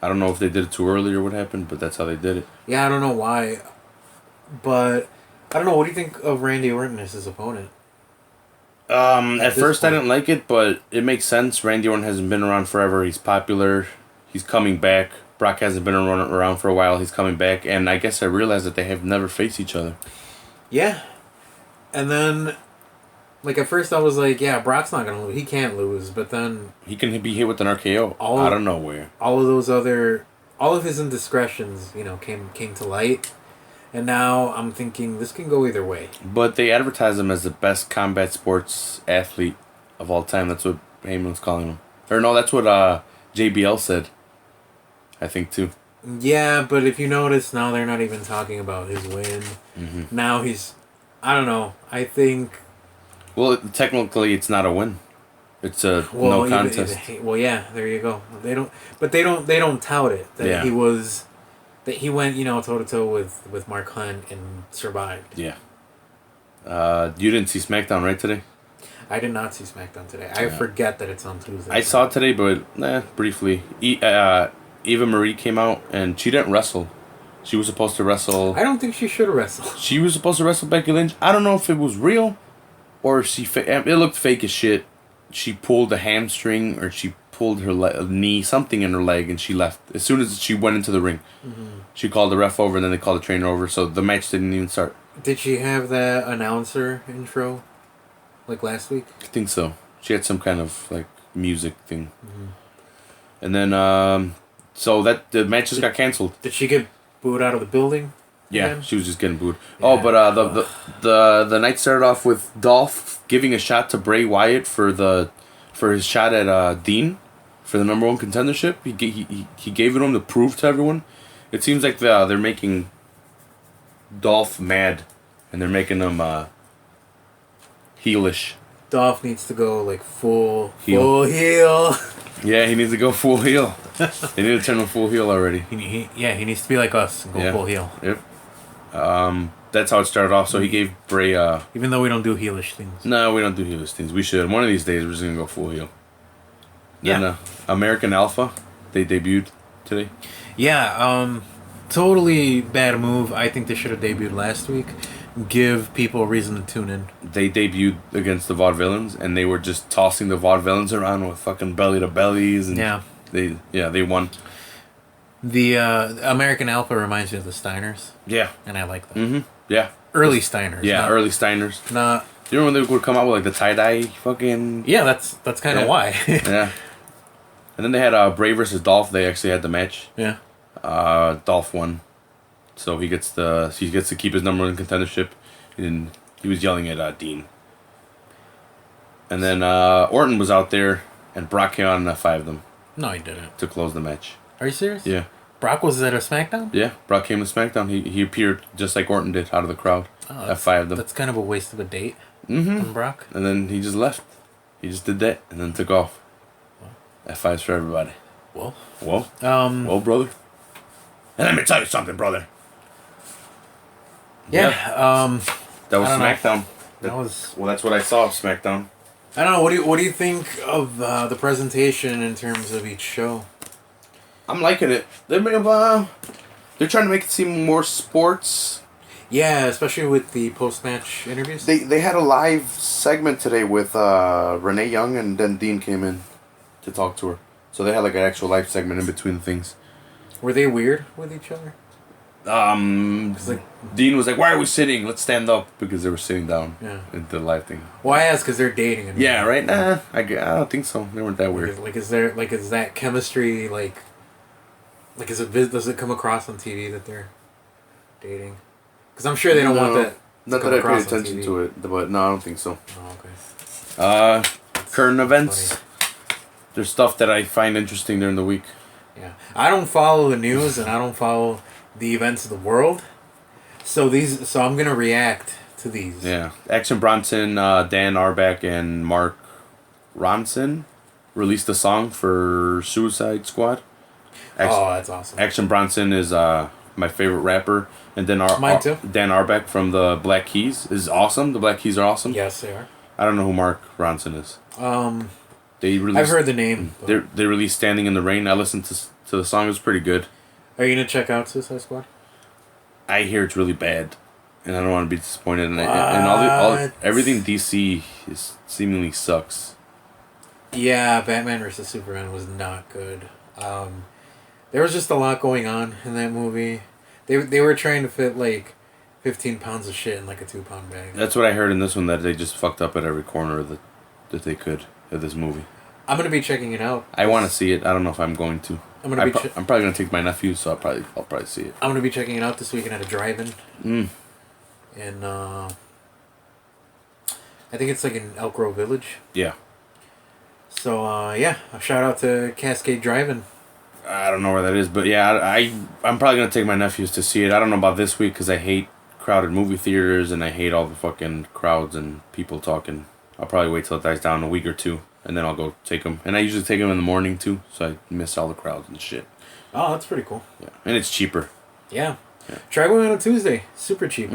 I don't know if they did it too early or what happened, but that's how they did it. Yeah, I don't know why, but I don't know. What do you think of Randy Orton as his opponent? At first I didn't like it, but it makes sense. Randy Orton hasn't been around forever. He's popular. He's coming back. Brock hasn't been around for a while. He's coming back. And I guess I realized that they have never faced each other. Yeah. And then, like, at first I was like, yeah, Brock's not going to lose. He can't lose. But then He can be hit with an RKO out of nowhere. all of his indiscretions, came to light. And now I'm thinking this can go either way. But they advertise him as the best combat sports athlete of all time. That's what Heyman's calling him. Or no, that's what JBL said. I think too. Yeah, but if you notice, now they're not even talking about his win. Mm-hmm. Now I don't know. I think. Well, technically, it's not a win. It's a no contest. Well, yeah, there you go. They don't tout it that he went toe to toe with Mark Hunt and survived. Yeah. You didn't see SmackDown right today? I did not see SmackDown today. I forget that it's on Tuesday. I saw it today, but briefly. Eva Marie came out and she didn't wrestle. She was supposed to wrestle. I don't think she should have wrestled. She was supposed to wrestle Becky Lynch. I don't know if it was real or if it looked fake as shit. She pulled a hamstring or she pulled her knee, something in her leg, and she left. As soon as she went into the ring, she called the ref over and then they called the trainer over, so the match didn't even start. Did she have that announcer intro like last week? I think so. She had some kind of like music thing. And then, so that the match just got canceled. Did she get booed out of the building? Yeah, again? she was just getting booed. Yeah. Oh, but the night started off with Dolph giving a shot to Bray Wyatt for his shot at Dean for the #1 contendership. He gave it to him to prove to everyone. It seems like they're making Dolph mad, and they're making him heelish. Dolph needs to go like full Heel. full heel. Yeah, he needs to go full heel. They need to turn him full heel already. He needs to be like us and go full heel. Yep. That's how it started off. So he gave Bray. Even though we don't do heelish things. No, we don't do heelish things. We should. One of these days, we're just gonna go full heel. Yeah. Then, American Alpha, they debuted today. Yeah. Totally bad move. I think they should have debuted last week. Give people a reason to tune in. They debuted against the Vaudevillains, and they were just tossing the Vaudevillains around with fucking belly to bellies, and they won. The American Alpha reminds me of the Steiners. Yeah. And I like that. Mm-hmm. Yeah. Early Steiners. Yeah, early Steiners. Not You remember when they would come out with like the tie-dye fucking... Yeah, that's kind of why. Yeah. And then they had Bray versus Dolph. They actually had the match. Yeah. Dolph won. So he gets to keep his number one contendership. And he was yelling at Dean. And then Orton was out there, and Brock came out and F5'd them. No, he didn't. To close the match. Are you serious? Yeah. Brock was at a SmackDown? Yeah, Brock came to SmackDown. He appeared just like Orton did out of the crowd. F5'd them. That's kind of a waste of a date from Brock. And then he just left. He just did that and then took off. F5s for everybody. Well, well, brother. And let me tell you something, brother. Yeah. That was SmackDown. Well, that's what I saw of SmackDown. I don't know. What do you think of the presentation in terms of each show? I'm liking it. They're trying to make it seem more sports. Yeah, especially with the post-match interviews. They had a live segment today with Renee Young, and then Dean came in to talk to her. So they had like an actual live segment in between things. Were they weird with each other? Dean was like, "Why are we sitting? Let's stand up," because they were sitting down. Yeah. In the live thing. Well, I asked because they're dating. Yeah, right. Nah, I don't think so. They weren't that weird. Is that chemistry does it come across on TV that they're dating? Because I'm sure they don't want that. Not that I paid attention to it, but no, I don't think so. Oh, okay. Current events. There's stuff that I find interesting during the week. Yeah, I don't follow the news and I don't follow the events of the world, so I'm gonna react to these. Yeah, Action Bronson, Dan Arbeck, and Mark Ronson released a song for Suicide Squad. That's awesome. Action Bronson is my favorite rapper, and then mine too. Dan Arbeck from the Black Keys is awesome. The Black Keys are awesome. Yes, they are. I don't know who Mark Ronson is. I've heard the name. They released "Standing in the Rain." I listened to the song. It was pretty good. Are you gonna check out Suicide Squad? I hear it's really bad, and I don't want to be disappointed. And everything DC is seemingly sucks. Yeah, Batman vs Superman was not good. There was just a lot going on in that movie. They were trying to fit like 15 pounds of shit in like a 2-pound bag. That's what I heard in this one, that they just fucked up at every corner that they could of this movie. I'm gonna be checking it out. I want to see it. I don't know if I'm going to. I'm probably gonna take my nephew, so I'll probably see it. I'm gonna be checking it out this weekend at a drive-in. And I think it's like in Elk Grove Village. Yeah. So a shout out to Cascade Drive-In. I don't know where that is, but yeah, I'm probably gonna take my nephews to see it. I don't know about this week because I hate crowded movie theaters and I hate all the fucking crowds and people talking. I'll probably wait till it dies down a week or two, and then I'll go take them. And I usually take them in the morning too, so I miss all the crowds and shit. Oh, that's pretty cool. Yeah, and it's cheaper. Yeah. Try going on a Tuesday. Super cheap.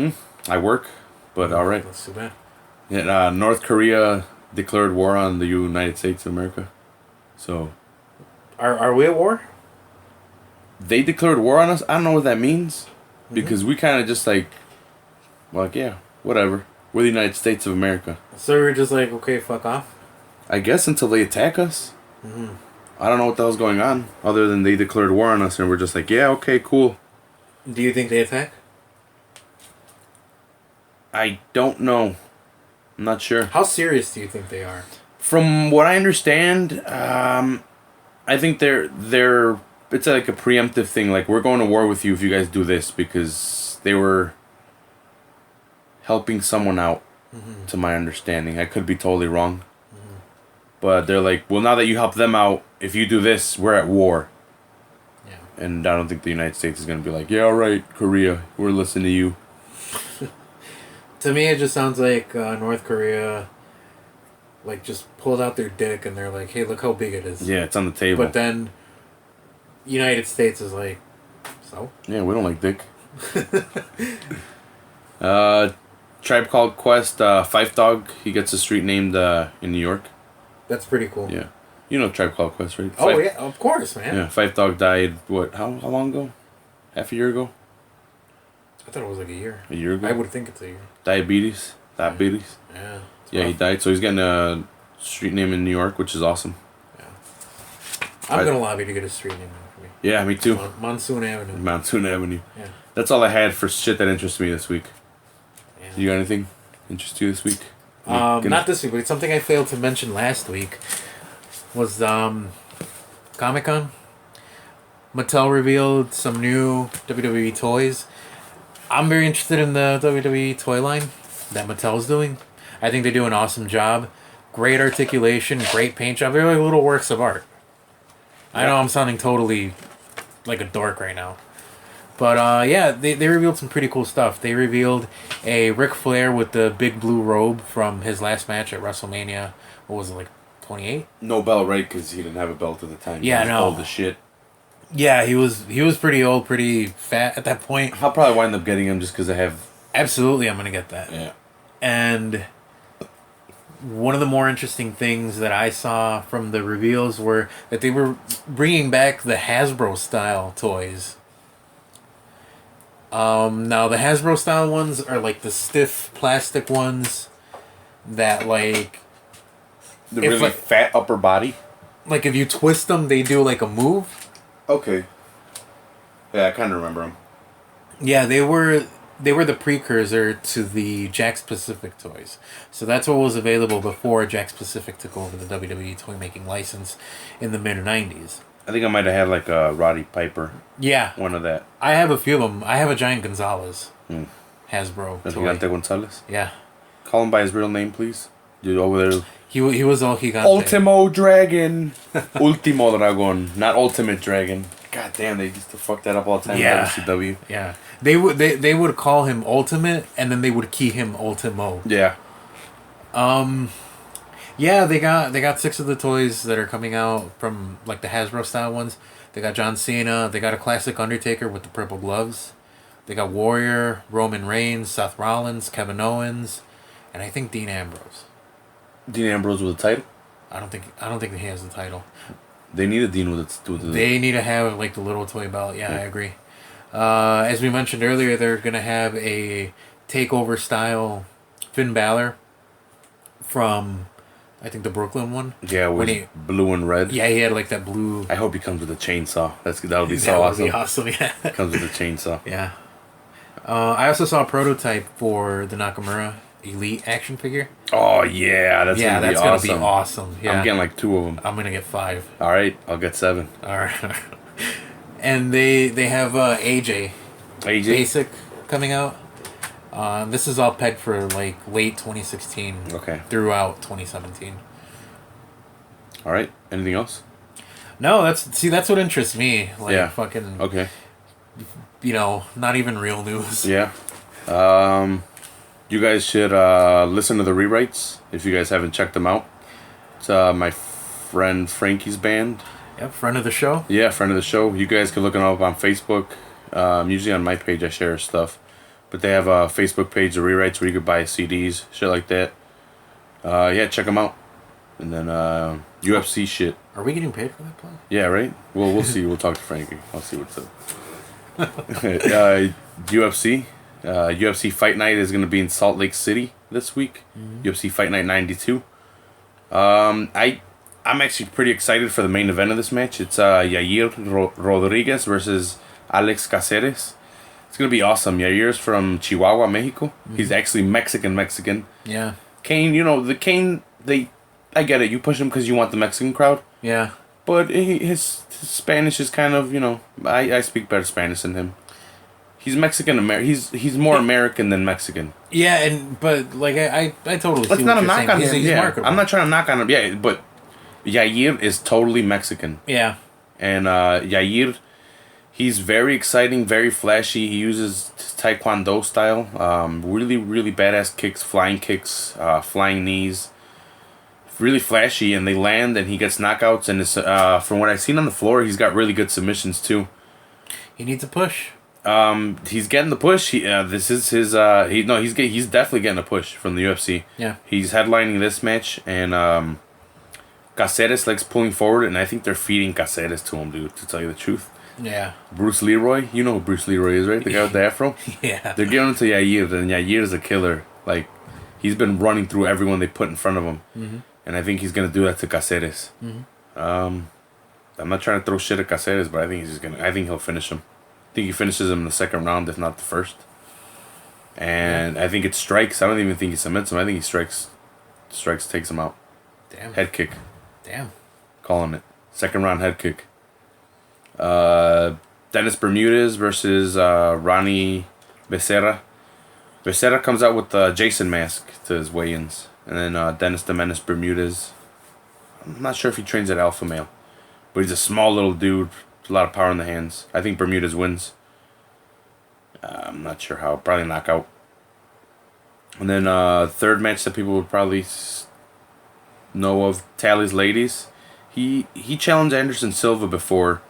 I work, but all right. That's too bad. Yeah, North Korea declared war on the United States of America. So, are we at war? They declared war on us. I don't know what that means, because we kind of just like, yeah, whatever. We're the United States of America. So we're just like, okay, fuck off. I guess until they attack us. I don't know what the hell's going on, other than they declared war on us, and we're just like, yeah, okay, cool. Do you think they attack? I don't know. I'm not sure. How serious do you think they are? From what I understand, I think they're it's like a preemptive thing. Like, we're going to war with you if you guys do this, because they were helping someone out, to my understanding. I could be totally wrong. But they're like, well, now that you help them out, if you do this, we're at war. Yeah. And I don't think the United States is going to be like, yeah, all right, Korea, we're listening to you. To me, it just sounds like North Korea, like, just pulled out their dick and they're like, hey, look how big it is. Yeah, it's on the table. But then United States is like, so? Yeah, we don't like dick. Tribe Called Quest, Fife Dog, he gets a street named in New York. That's pretty cool. Yeah. You know Tribe Called Quest, right? Oh, yeah, of course, man. Yeah, Fife Dog died, how long ago? Half a year ago? I thought it was like a year. A year ago? I would think it's a year. Diabetes. Yeah. Yeah, he died, so he's getting a street name in New York, which is awesome. Yeah. I'm going to lobby to get a street name for me. Yeah, me too. Monsoon Avenue. Monsoon Avenue. Yeah. That's all I had for shit that interests me this week. Yeah. You got anything interest you this week? Not this week, but it's something I failed to mention last week. Was Comic-Con. Mattel revealed some new WWE toys. I'm very interested in the WWE toy line that Mattel's doing. I think they do an awesome job. Great articulation, great paint job. They're like little works of art. I know I'm sounding totally like a dork right now. But yeah, they revealed some pretty cool stuff. They revealed a Ric Flair with the big blue robe from his last match at WrestleMania. What was it, like 28? No belt, right? Because he didn't have a belt at the time. Yeah, he was no. old as shit. Yeah, he was pretty old, pretty fat at that point. I'll probably wind up getting him just because I have... Absolutely, I'm going to get that. Yeah. And one of the more interesting things that I saw from the reveals were that they were bringing back the Hasbro style toys. Now the Hasbro style ones are like the stiff plastic ones that like The really fat upper body? Like if you twist them, they do like a move. Okay. Yeah, I kind of remember them. Yeah, they were the precursor to the Jakks Pacific toys. So that's what was available before Jakks Pacific took over the WWE toy making license in the mid 90s. I think I might have had like a Roddy Piper. Yeah. One of that. I have a few of them. I have a Giant Gonzalez. Hasbro toy. Gigante Gonzalez? Yeah. Call him by his real name, please. Dude, over there. He was all Gigante. Ultimo Dragon. Ultimo Dragon. Not Ultimate Dragon. God damn, they used to fuck that up all the time. Yeah. WCW. Yeah. They would call him Ultimate, and then they would key him Ultimo. Yeah. Yeah, they got 6 of the toys that are coming out from like the Hasbro style ones. They got John Cena. They got a classic Undertaker with the purple gloves. They got Warrior, Roman Reigns, Seth Rollins, Kevin Owens, and I think Dean Ambrose. Dean Ambrose with a title? I don't think he has the title. They need a Dean with the... They need to have like the little toy belt. Yeah, I agree. As we mentioned earlier, they're gonna have a takeover style Finn Balor from, I think, the Brooklyn one. Yeah, with blue and red. Yeah, he had like that blue. I hope he comes with a chainsaw. That'll be so That awesome. would be awesome. Yeah. Comes with a chainsaw. Yeah. I also saw a prototype for the Nakamura Elite action figure. Oh yeah, that's gonna be awesome. Yeah, I'm getting like 2 of them. I'm gonna get 5. All right, I'll get 7. All right. And they have AJ Basic coming out. This is all pegged for like late 2016. Okay. Throughout 2017. All right. Anything else? No, that's what interests me. Like fucking. Okay. Not even real news. Yeah. You guys should listen to the rewrites if you guys haven't checked them out. It's my friend Frankie's band. Yep, friend of the show. Yeah, friend of the show. You guys can look them up on Facebook. Usually on my page I share stuff. But they have a Facebook page, the rewrites, where you could buy CDs, shit like that. Yeah, check them out. And then UFC shit. Are we getting paid for that plug? Yeah, right? Well, we'll see. We'll talk to Frankie. I'll see what's up. UFC. UFC Fight Night is going to be in Salt Lake City this week. UFC Fight Night 92. I'm actually pretty excited for the main event of this match. It's Yair Rodriguez versus Alex Caceres. It's going to be awesome. Yair's from Chihuahua, Mexico. He's actually Mexican. Yeah. Kane, I get it. You push him because you want the Mexican crowd. Yeah. But his Spanish is kind of, I speak better Spanish than him. He's Mexican he's more American than Mexican. Yeah, but like I totally see That's not a knock on him. He's marketable. I'm not trying to knock on him. Yeah, but Yair is totally Mexican. Yeah. And Yair, he's very exciting, very flashy. He uses Taekwondo style. Really, really badass kicks, flying knees. Really flashy, and they land, and he gets knockouts. And it's, from what I've seen on the floor, he's got really good submissions too. He needs a push. He's getting the push. This is his. He's definitely getting a push from the UFC. Yeah. He's headlining this match, and Caceres likes pulling forward, and I think they're feeding Caceres to him, dude. To tell you the truth. Yeah. Bruce Leroy, you know who Bruce Leroy is, right? The guy with the afro. Yeah. They're giving it to Yair, and Yair is a killer. Like, he's been running through everyone they put in front of him, and I think he's gonna do that to Caceres. I'm not trying to throw shit at Caceres, but I think he'll finish him. I think he finishes him in the second round, if not the first. And I think it strikes. I don't even think he submits him. I think he strikes strikes, takes him out. Damn. Head kick. Damn. Calling it. Second round head kick. Dennis Bermudez versus Ronnie Becerra. Becerra comes out with the Jason mask to his weigh-ins. And then Dennis the Menace Bermudez. I'm not sure if he trains at Alpha Male. But he's a small little dude. A lot of power in the hands. I think Bermudez wins. I'm not sure how. Probably knockout. And then third match that people would probably know of, Tally's Ladies. He challenged Anderson Silva before.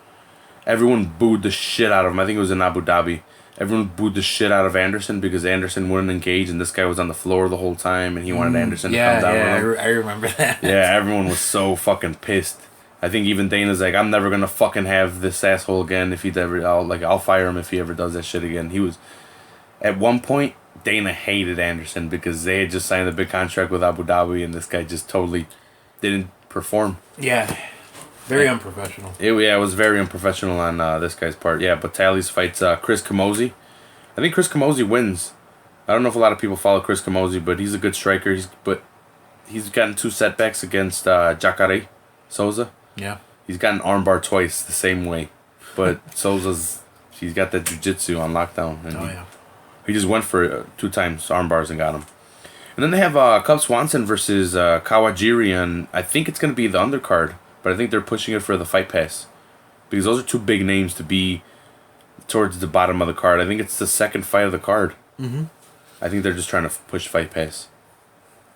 Everyone booed the shit out of him. I think it was in Abu Dhabi. Everyone booed the shit out of Anderson because Anderson wouldn't engage and this guy was on the floor the whole time and he wanted Anderson to come down with him. I remember that. Yeah, everyone was so fucking pissed. I think even Dana's like, I'm never gonna fucking have this asshole again if he ever. I'll fire him if he ever does that shit again. He was, at one point, Dana hated Anderson because they had just signed a big contract with Abu Dhabi and this guy just totally didn't perform. Yeah, very unprofessional. It was very unprofessional on this guy's part. Yeah, but Tally's fights Chris Camozzi. I think Chris Camozzi wins. I don't know if a lot of people follow Chris Camozzi, but he's a good striker. He's gotten 2 setbacks against Jacare Souza. Yeah. He's gotten armbar twice the same way. But he's got that jiu-jitsu on lockdown. And he just went for 2 times armbars and got him. And then they have Cub Swanson versus Kawajiri, and I think it's going to be the undercard. But I think they're pushing it for the Fight Pass. Because those are 2 big names to be towards the bottom of the card. I think it's the second fight of the card. Mm-hmm. I think they're just trying to push Fight Pass.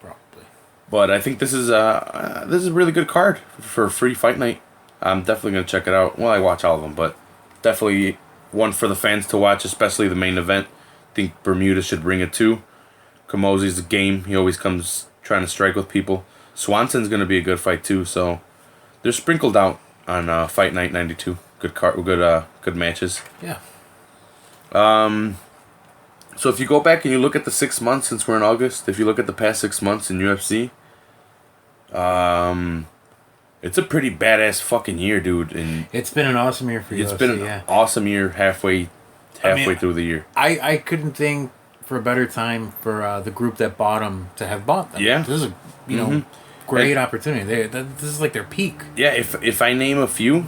Probably. But I think this is a really good card for a free fight night. I'm definitely going to check it out. Well, I watch all of them, but definitely one for the fans to watch, especially the main event. I think Bermuda should bring it too. Camozzi's a game. He always comes trying to strike with people. Swanson's going to be a good fight too, so they're sprinkled out on Fight Night 92. Good matches. Yeah. So if you go back and you look at the 6 months since we're in August, if you look at the past 6 months in UFC, it's a pretty badass fucking year, dude. And it's been an awesome year for UFC. It's been an awesome year halfway through the year. I couldn't think for a better time for the group that bought them to have bought them. Yeah. This is a great opportunity. This is like their peak. Yeah, if I name a few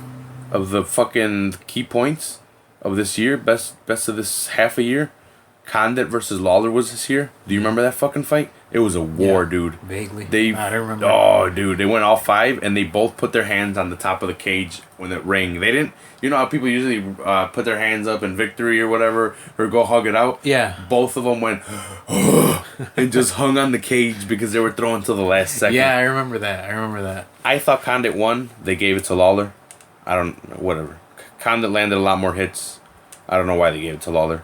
of the fucking key points of this year, best of this half a year, Condit versus Lawler was this year. Do you remember that fucking fight? It was a war, dude. Vaguely. I don't remember. Oh, dude, they went all 5 and they both put their hands on the top of the cage when it rang. They didn't. You know how people usually put their hands up in victory or whatever, or go hug it out. Yeah. Both of them went and just hung on the cage because they were throwing till the last second. Yeah, I remember that. I thought Condit won. They gave it to Lawler. Whatever. Condit landed a lot more hits. I don't know why they gave it to Lawler.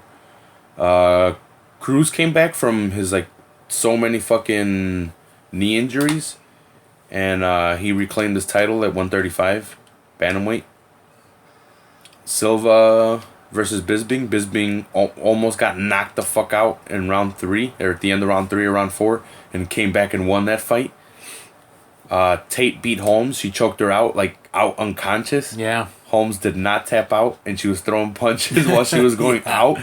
Cruz came back from his so many fucking knee injuries, and he reclaimed his title at 135 bantamweight. Silva versus Bisping. Bisping almost got knocked the fuck out in round 3, or at the end of round 3 or round 4, and came back and won that fight. Tate beat Holmes. She choked her out unconscious. Yeah. Holmes did not tap out, and she was throwing punches while she was going out.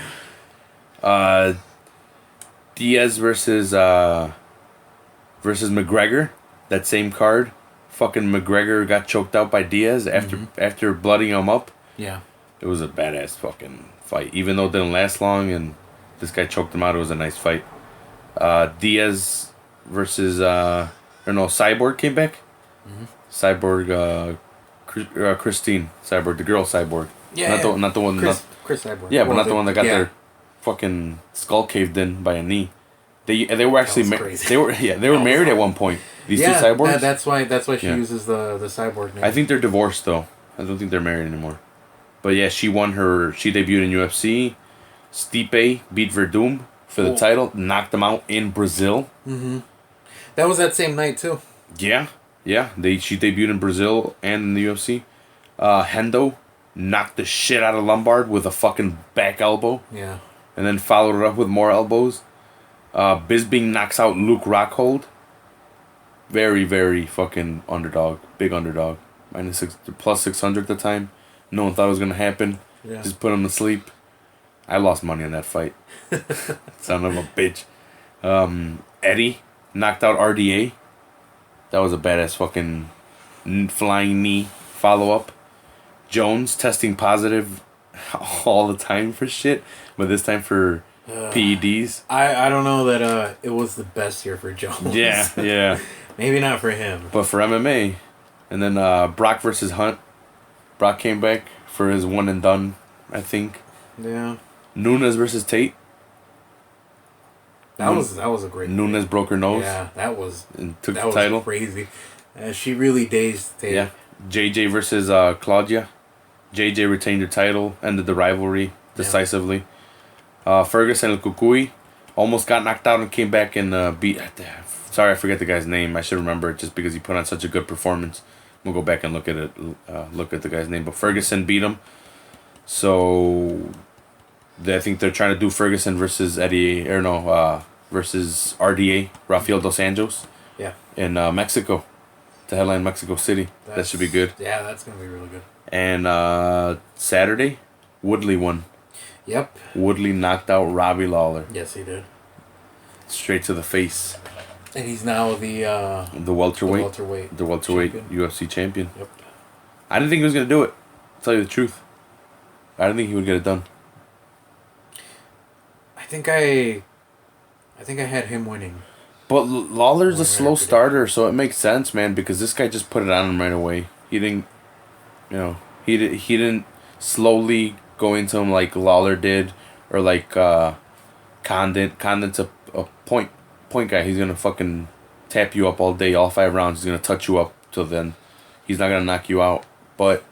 Diaz versus McGregor, that same card. Fucking McGregor got choked out by Diaz after blooding him up. Yeah. It was a badass fucking fight. Even though it didn't last long and this guy choked him out, it was a nice fight. Diaz versus Cyborg came back. Mm-hmm. Cyborg, Christine Cyborg, the girl Cyborg. Yeah. Not the one. Chris Cyborg. Yeah, but not the one that got their fucking skull caved in by a knee. They were actually they were married at one point. These 2 cyborgs. That's why she uses the cyborg name. I think they're divorced though. I don't think they're married anymore. But yeah, she debuted in UFC. Stipe beat Verdum for the title, knocked him out in Brazil. Mm-hmm. That was that same night too. Yeah. She debuted in Brazil and in the UFC. Hendo knocked the shit out of Lombard with a fucking back elbow. Yeah. And then followed it up with more elbows. Bisping knocks out Luke Rockhold. Very, very fucking underdog. Big underdog. Plus 600 at the time. No one thought it was going to happen. Yeah. Just put him to sleep. I lost money on that fight. Son of a bitch. Eddie knocked out RDA. That was a badass fucking flying knee follow-up. Jones testing positive all the time for shit, but this time for PEDs. I don't know that it was the best year for Jones. Yeah, yeah. Maybe not for him. But for MMA. And then Brock versus Hunt. Brock came back for his one and done, I think. Yeah. Nunes versus Tate. That was a great Nunes broke her nose. Yeah, that was and took that the was title. crazy. She really dazed Tate. Yeah. JJ versus Claudia. JJ retained her title, ended the rivalry decisively. Ferguson and Kukui almost got knocked out and came back and beat. Sorry, I forget the guy's name. I should remember it just because he put on such a good performance. We'll go back and look at it. Look at the guy's name, but Ferguson beat him. So I think they're trying to do Ferguson versus versus RDA, Rafael Dos Anjos. Yeah. In Mexico, to headline Mexico City. That should be good. Yeah, that's gonna be really good. And Saturday, Woodley won. Yep. Woodley knocked out Robbie Lawler. Yes, he Straight to the face. And he's now the welterweight. The welterweight champion. UFC champion. Yep. I didn't think he was gonna do it. To tell you the truth. I didn't think he would get it done. I think I had him winning. But Lawler's a slow starter, so it makes sense, man, because this guy just put it on him right away. He didn't, he didn't slowly go into him like Lawler did, or like Condit. Condit's a point guy. He's gonna fucking tap you up all day, all 5 rounds. He's gonna touch you up till then. He's not gonna knock you out, but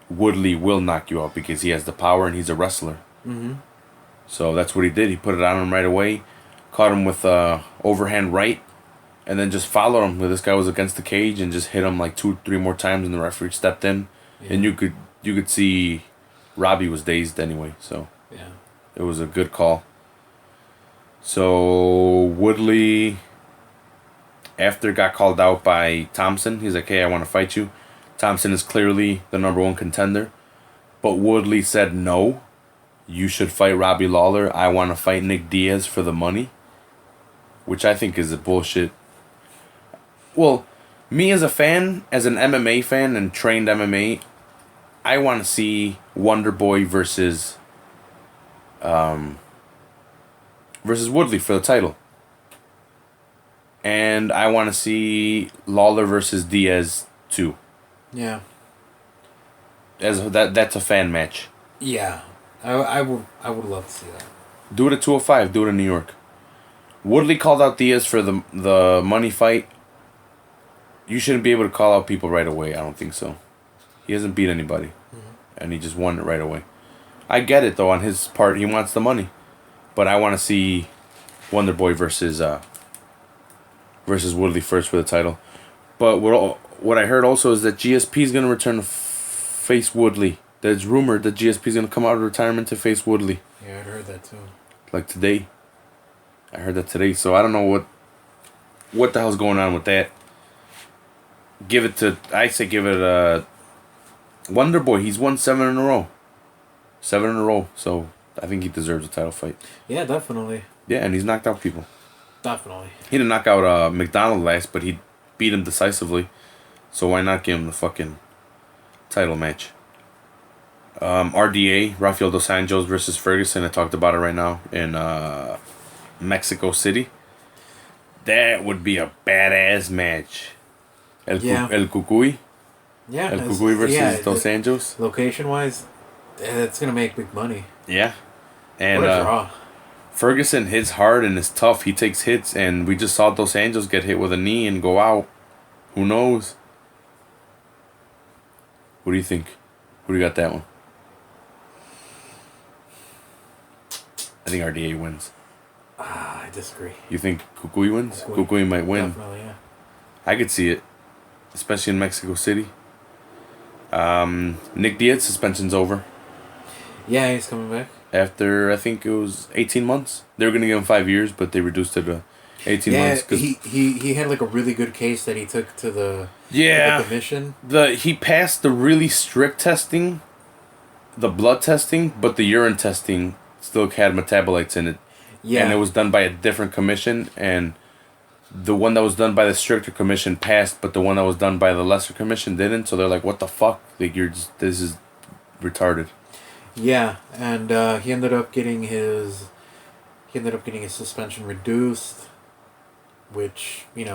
Woodley will knock you out because he has the power and he's a wrestler. Mm-hmm. So that's what he did. He put it on him right away, caught him with overhand right, and then just followed him. This guy was against the cage and just hit him like 2-3 more times, and the referee stepped in, and you could see Robbie was dazed anyway. So it was a good call. So Woodley, after got called out by Thompson, he's like, "Hey, I want to fight you." Thompson is clearly the #1 contender, but Woodley said, "No, you should fight Robbie Lawler. I want to fight Nick Diaz for the money," which I think is a bullshit. Well, me as a fan, as an MMA fan and trained MMA, I want to see Wonder Boy versus Woodley for the title. And I want to see Lawler versus Diaz too. Yeah. That's a fan match. Yeah. I would love to see that. Do it at 205. Do it in New York. Woodley called out Diaz for the money fight. You shouldn't be able to call out people right away. I don't think so. He hasn't beat anybody, and he just won it right away. I get it though. On his part, he wants the money, but I want to see Wonder Boy versus Woodley first for the title. But what I heard also is that GSP is gonna return to face Woodley. There's rumored that GSP is gonna come out of retirement to face Woodley. Yeah, I heard that too. Like today. I heard that today, so I don't know what the hell's going on with that. I say give it a Wonder Boy. He's won 7 in a row. 7 in a row, so I think he deserves a title fight. Yeah, definitely. Yeah, and he's knocked out people. Definitely. He didn't knock out McDonald last, but he beat him decisively. So why not give him the fucking title match? RDA, Rafael Dos Anjos versus Ferguson. I talked about it right now in Mexico City. That would be a badass match. El Cucuy. Yeah. El Cucuy versus Dos Anjos. Location-wise, it's going to make big money. Yeah. And what a draw. Ferguson hits hard and is tough. He takes hits, and we just saw Dos Anjos get hit with a knee and go out. Who knows? What do you think? Who do you got that one? I think RDA wins. I disagree. You think Cucuy wins? Cucuy might win. Definitely, yeah. I could see it, especially in Mexico City. Nick Diaz suspension's over. Yeah, he's coming back. After, I think it was 18 months. They were going to give him 5 years, but they reduced it to 18 months. Yeah, he had like a really good case that he took to the commission. He passed the really strict testing, the blood testing, but the urine testing still had metabolites in it. Yeah. And it was done by a different commission, and the one that was done by the stricter commission passed, but the one that was done by the lesser commission didn't. So they're like, "What the fuck? Like this is retarded." Yeah, and he ended up getting his suspension reduced, which He's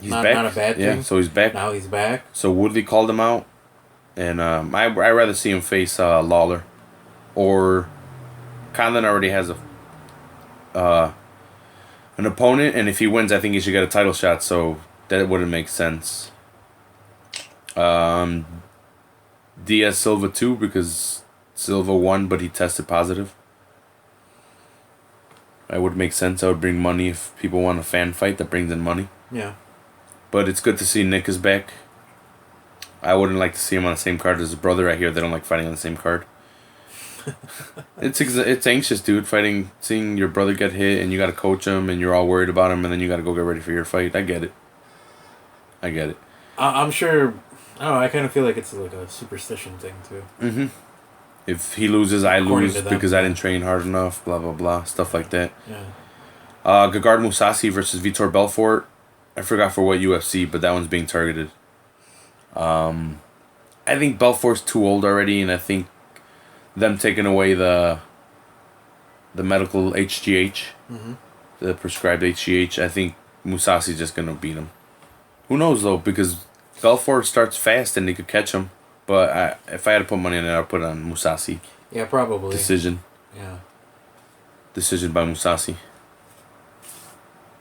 not back. not a bad Yeah, thing. so he's back. Now he's back. So Woodley called him out, and I rather see him face Lawler, or Conlon already has an opponent, and if he wins, I think he should get a title shot. So that wouldn't make sense. Diaz Silva too, because Silva won, but he tested positive. That would make sense. That would bring money if people want a fan fight. That brings in money. Yeah. But it's good to see Nick is back. I wouldn't like to see him on the same card as his brother. I hear they don't like fighting on the same card. It's anxious, dude. Seeing your brother get hit, and you got to coach him, and you're all worried about him, and then you got to go get ready for your fight. I get it. I'm sure. I don't know. I kind of feel like it's like a superstition thing too. Mm-hmm. If he loses, I According lose to them. because I didn't train hard enough. Blah blah blah. Stuff like that. Yeah. Gegard Mousasi versus Vitor Belfort. I forgot for what UFC, but that one's being targeted. I think Belfort's too old already, and I think them taking away the medical HGH, the prescribed HGH, I think Mousasi's just gonna beat him. Who knows though? Because Belfort starts fast and they could catch him. But if I had to put money on it, I'd put it on Mousasi. Yeah, probably. Decision. Yeah. Decision by Mousasi.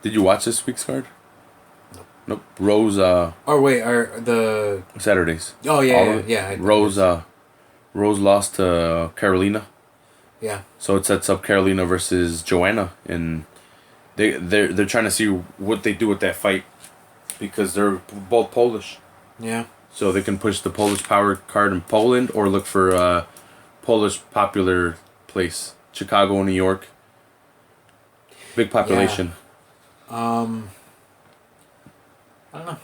Did you watch this week's card? Nope. Rose. Oh wait, are the Saturdays. Oh yeah. Rose. Rose lost to Carolina. Yeah. So it sets up Carolina versus Joanna, and they're trying to see what they do with that fight, because they're both Polish. Yeah. So they can push the Polish power card in Poland, or look for a Polish popular place, Chicago, New York. Big population. Yeah. I don't know.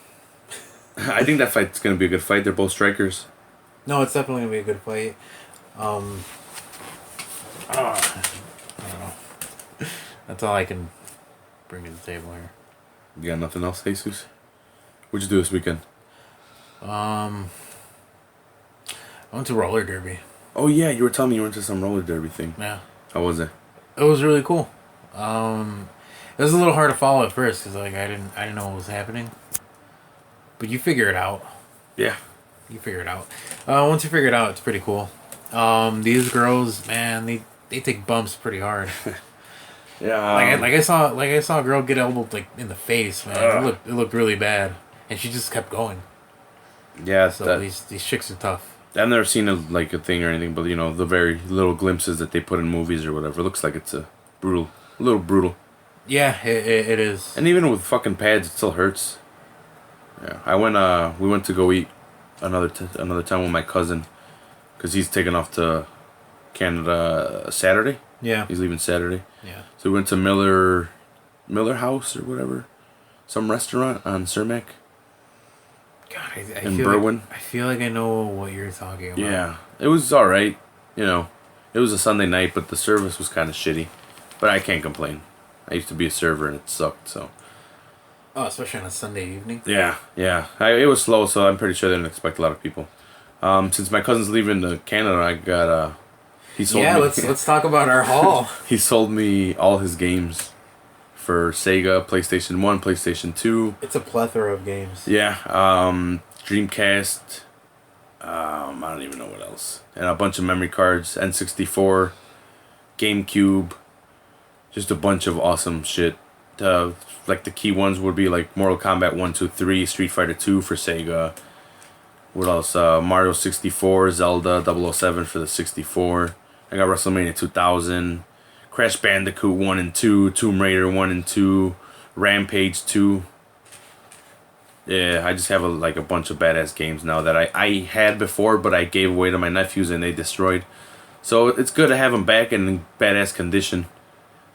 I think that fight's gonna be a good fight. They're both strikers. No, it's definitely gonna be a good fight. I don't know. That's all I can bring to the table here. You got nothing else, Jesus? What'd you do this weekend? I went to roller derby. Oh yeah, you were telling me you went to some roller derby thing. Yeah. How was it? It was really cool. It was a little hard to follow at first because I didn't know what was happening. But you figure it out. Yeah. You figure it out. Once you figure it out, it's pretty cool. These girls, man, they take bumps pretty hard. Yeah. Like I saw a girl get elbowed like in the face, man. It looked really bad, and she just kept going. Yeah. So these chicks are tough. I've never seen a thing or anything, but the very little glimpses that they put in movies or whatever, it looks like it's a little brutal. Yeah, it is. And even with fucking pads, it still hurts. Yeah, we went to go eat another time with my cousin, because he's taking off to Canada Saturday. Yeah. He's leaving Saturday. Yeah. So we went to Miller House or whatever, some restaurant on Cermak. God, I in feel Berwyn. I feel like I know what you're talking about. Yeah, it was all right. It was a Sunday night, but the service was kind of shitty. But I can't complain. I used to be a server and it sucked. So. Oh, especially on a Sunday evening. Yeah. It was slow, so I'm pretty sure they didn't expect a lot of people. Since my cousin's leaving to Canada, I got he sold me. Let's talk about our haul. He sold me all his games for Sega, PlayStation 1, PlayStation 2. It's a plethora of games. Yeah, Dreamcast. I don't even know what else. And a bunch of memory cards, N64, GameCube. Just a bunch of awesome shit. Like the key ones would be like Mortal Kombat 1, 2, 3, Street Fighter 2 for Sega. What else? Mario 64, Zelda 007 for the 64. I got WrestleMania 2000, Crash Bandicoot 1 and 2, Tomb Raider 1 and 2, Rampage 2. Yeah, I just have a bunch of badass games now that I had before, but I gave away to my nephews and they destroyed. So it's good to have them back in badass condition.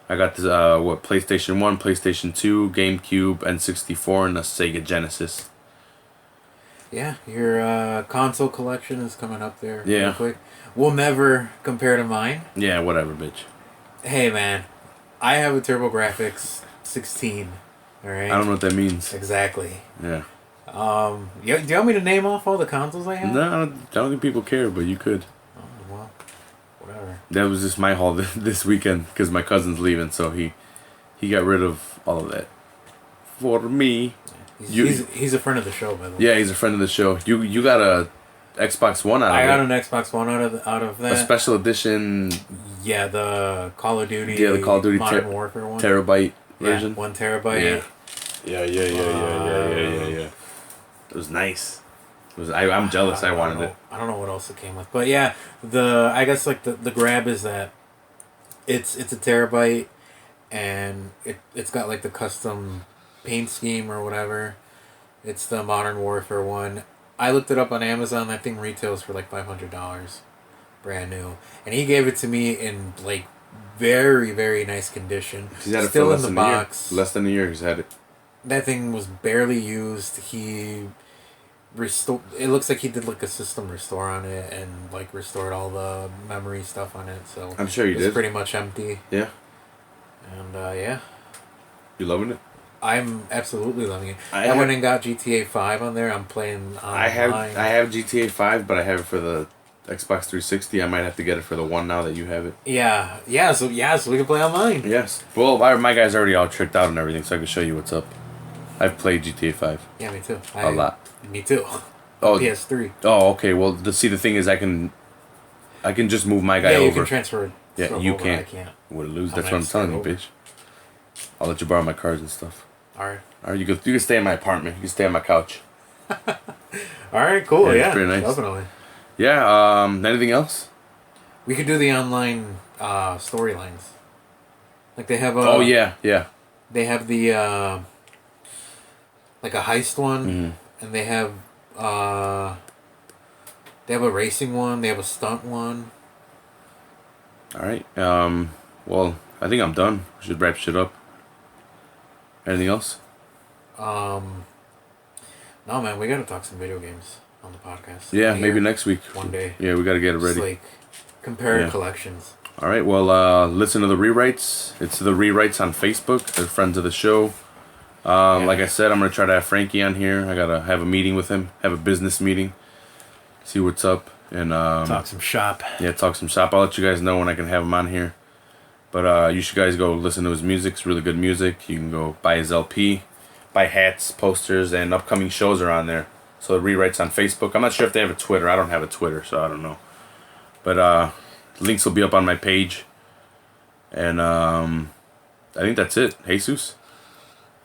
I got this, PlayStation 1, PlayStation 2, GameCube, N64, and a Sega Genesis. Yeah, your console collection is coming up there real Yeah. quick. We'll never compare to mine. Yeah, whatever, bitch. Hey, man. I have a TurboGrafx 16 All right. I don't know what that means. Exactly. Yeah. Do you want me to name off all the consoles I have? No, I don't think people care, but you could. Oh, well, whatever. That was just my haul this weekend because my cousin's leaving, so he got rid of all of that for me. He's a friend of the show, by the way. Yeah, he's a friend of the show. You got a Xbox One out of it. I got an Xbox One out of that. A special edition. Yeah, the Call of Duty. Yeah, the Call of Duty Modern Warfare one. terabyte version. 1 terabyte. Yeah. Yeah. It was nice. I'm jealous. I wanted it. I don't know what else it came with, but yeah, I guess like the grab is that it's a terabyte, and it's got like the custom paint scheme or whatever. It's the Modern Warfare one. I looked it up on Amazon. That thing retails for like $500, brand new, and he gave it to me in like very, very nice condition. He's had it Still for in the box. Less than a year. He's had it. That thing was barely used. He it looks like he did like a system restore on it and like restored all the memory stuff on it. So I'm sure you did. It's pretty much empty. Yeah. And yeah. You loving it? I'm absolutely loving it. I went and got GTA 5 on there. I'm playing online. I have GTA 5, but I have it for the Xbox 360. I might have to get it for the one now that you have it. Yeah. So we can play online. Yes. Well, my guy's already all tricked out and everything, so I can show you what's up. I've played GTA 5. Yeah, me too. A lot. Me too. Oh, PS3. Oh, okay. Well, the thing is, I can just move my guy over. Yeah, you can transfer it. Yeah, you over. can't. I can't. Would lose. That's what I'm telling you, bitch. I'll let you borrow my cars and stuff. All right. You can stay in my apartment. You can stay on my couch. All right. Cool. Yeah. Pretty nice. Definitely. Yeah. Anything else? We could do the online storylines. Like they have a. Oh yeah. They have the like a heist one, and they have a racing one. They have a stunt one. All right. Well, I think I'm done. We should wrap shit up. Anything else? No, man. We gotta talk some video games on the podcast. Yeah, maybe next week. One day. Yeah, we gotta get it ready. Just like compare collections. All right. Well, listen to the rewrites. It's the rewrites on Facebook. They're friends of the show. Like I said, I'm gonna try to have Frankie on here. I gotta have a meeting with him. Have a business meeting. See what's up and talk some shop. Yeah, talk some shop. I'll let you guys know when I can have him on here. But you should guys go listen to his music. It's really good music. You can go buy his LP, buy hats, posters, and upcoming shows are on there. So the rewrites on Facebook. I'm not sure if they have a Twitter. I don't have a Twitter, so I don't know. But links will be up on my page. And I think that's it. Jesus?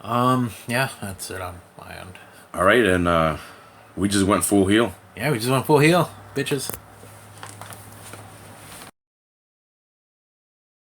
Yeah, that's it on my end. All right, and we just went full heel. Yeah, we just went full heel, bitches.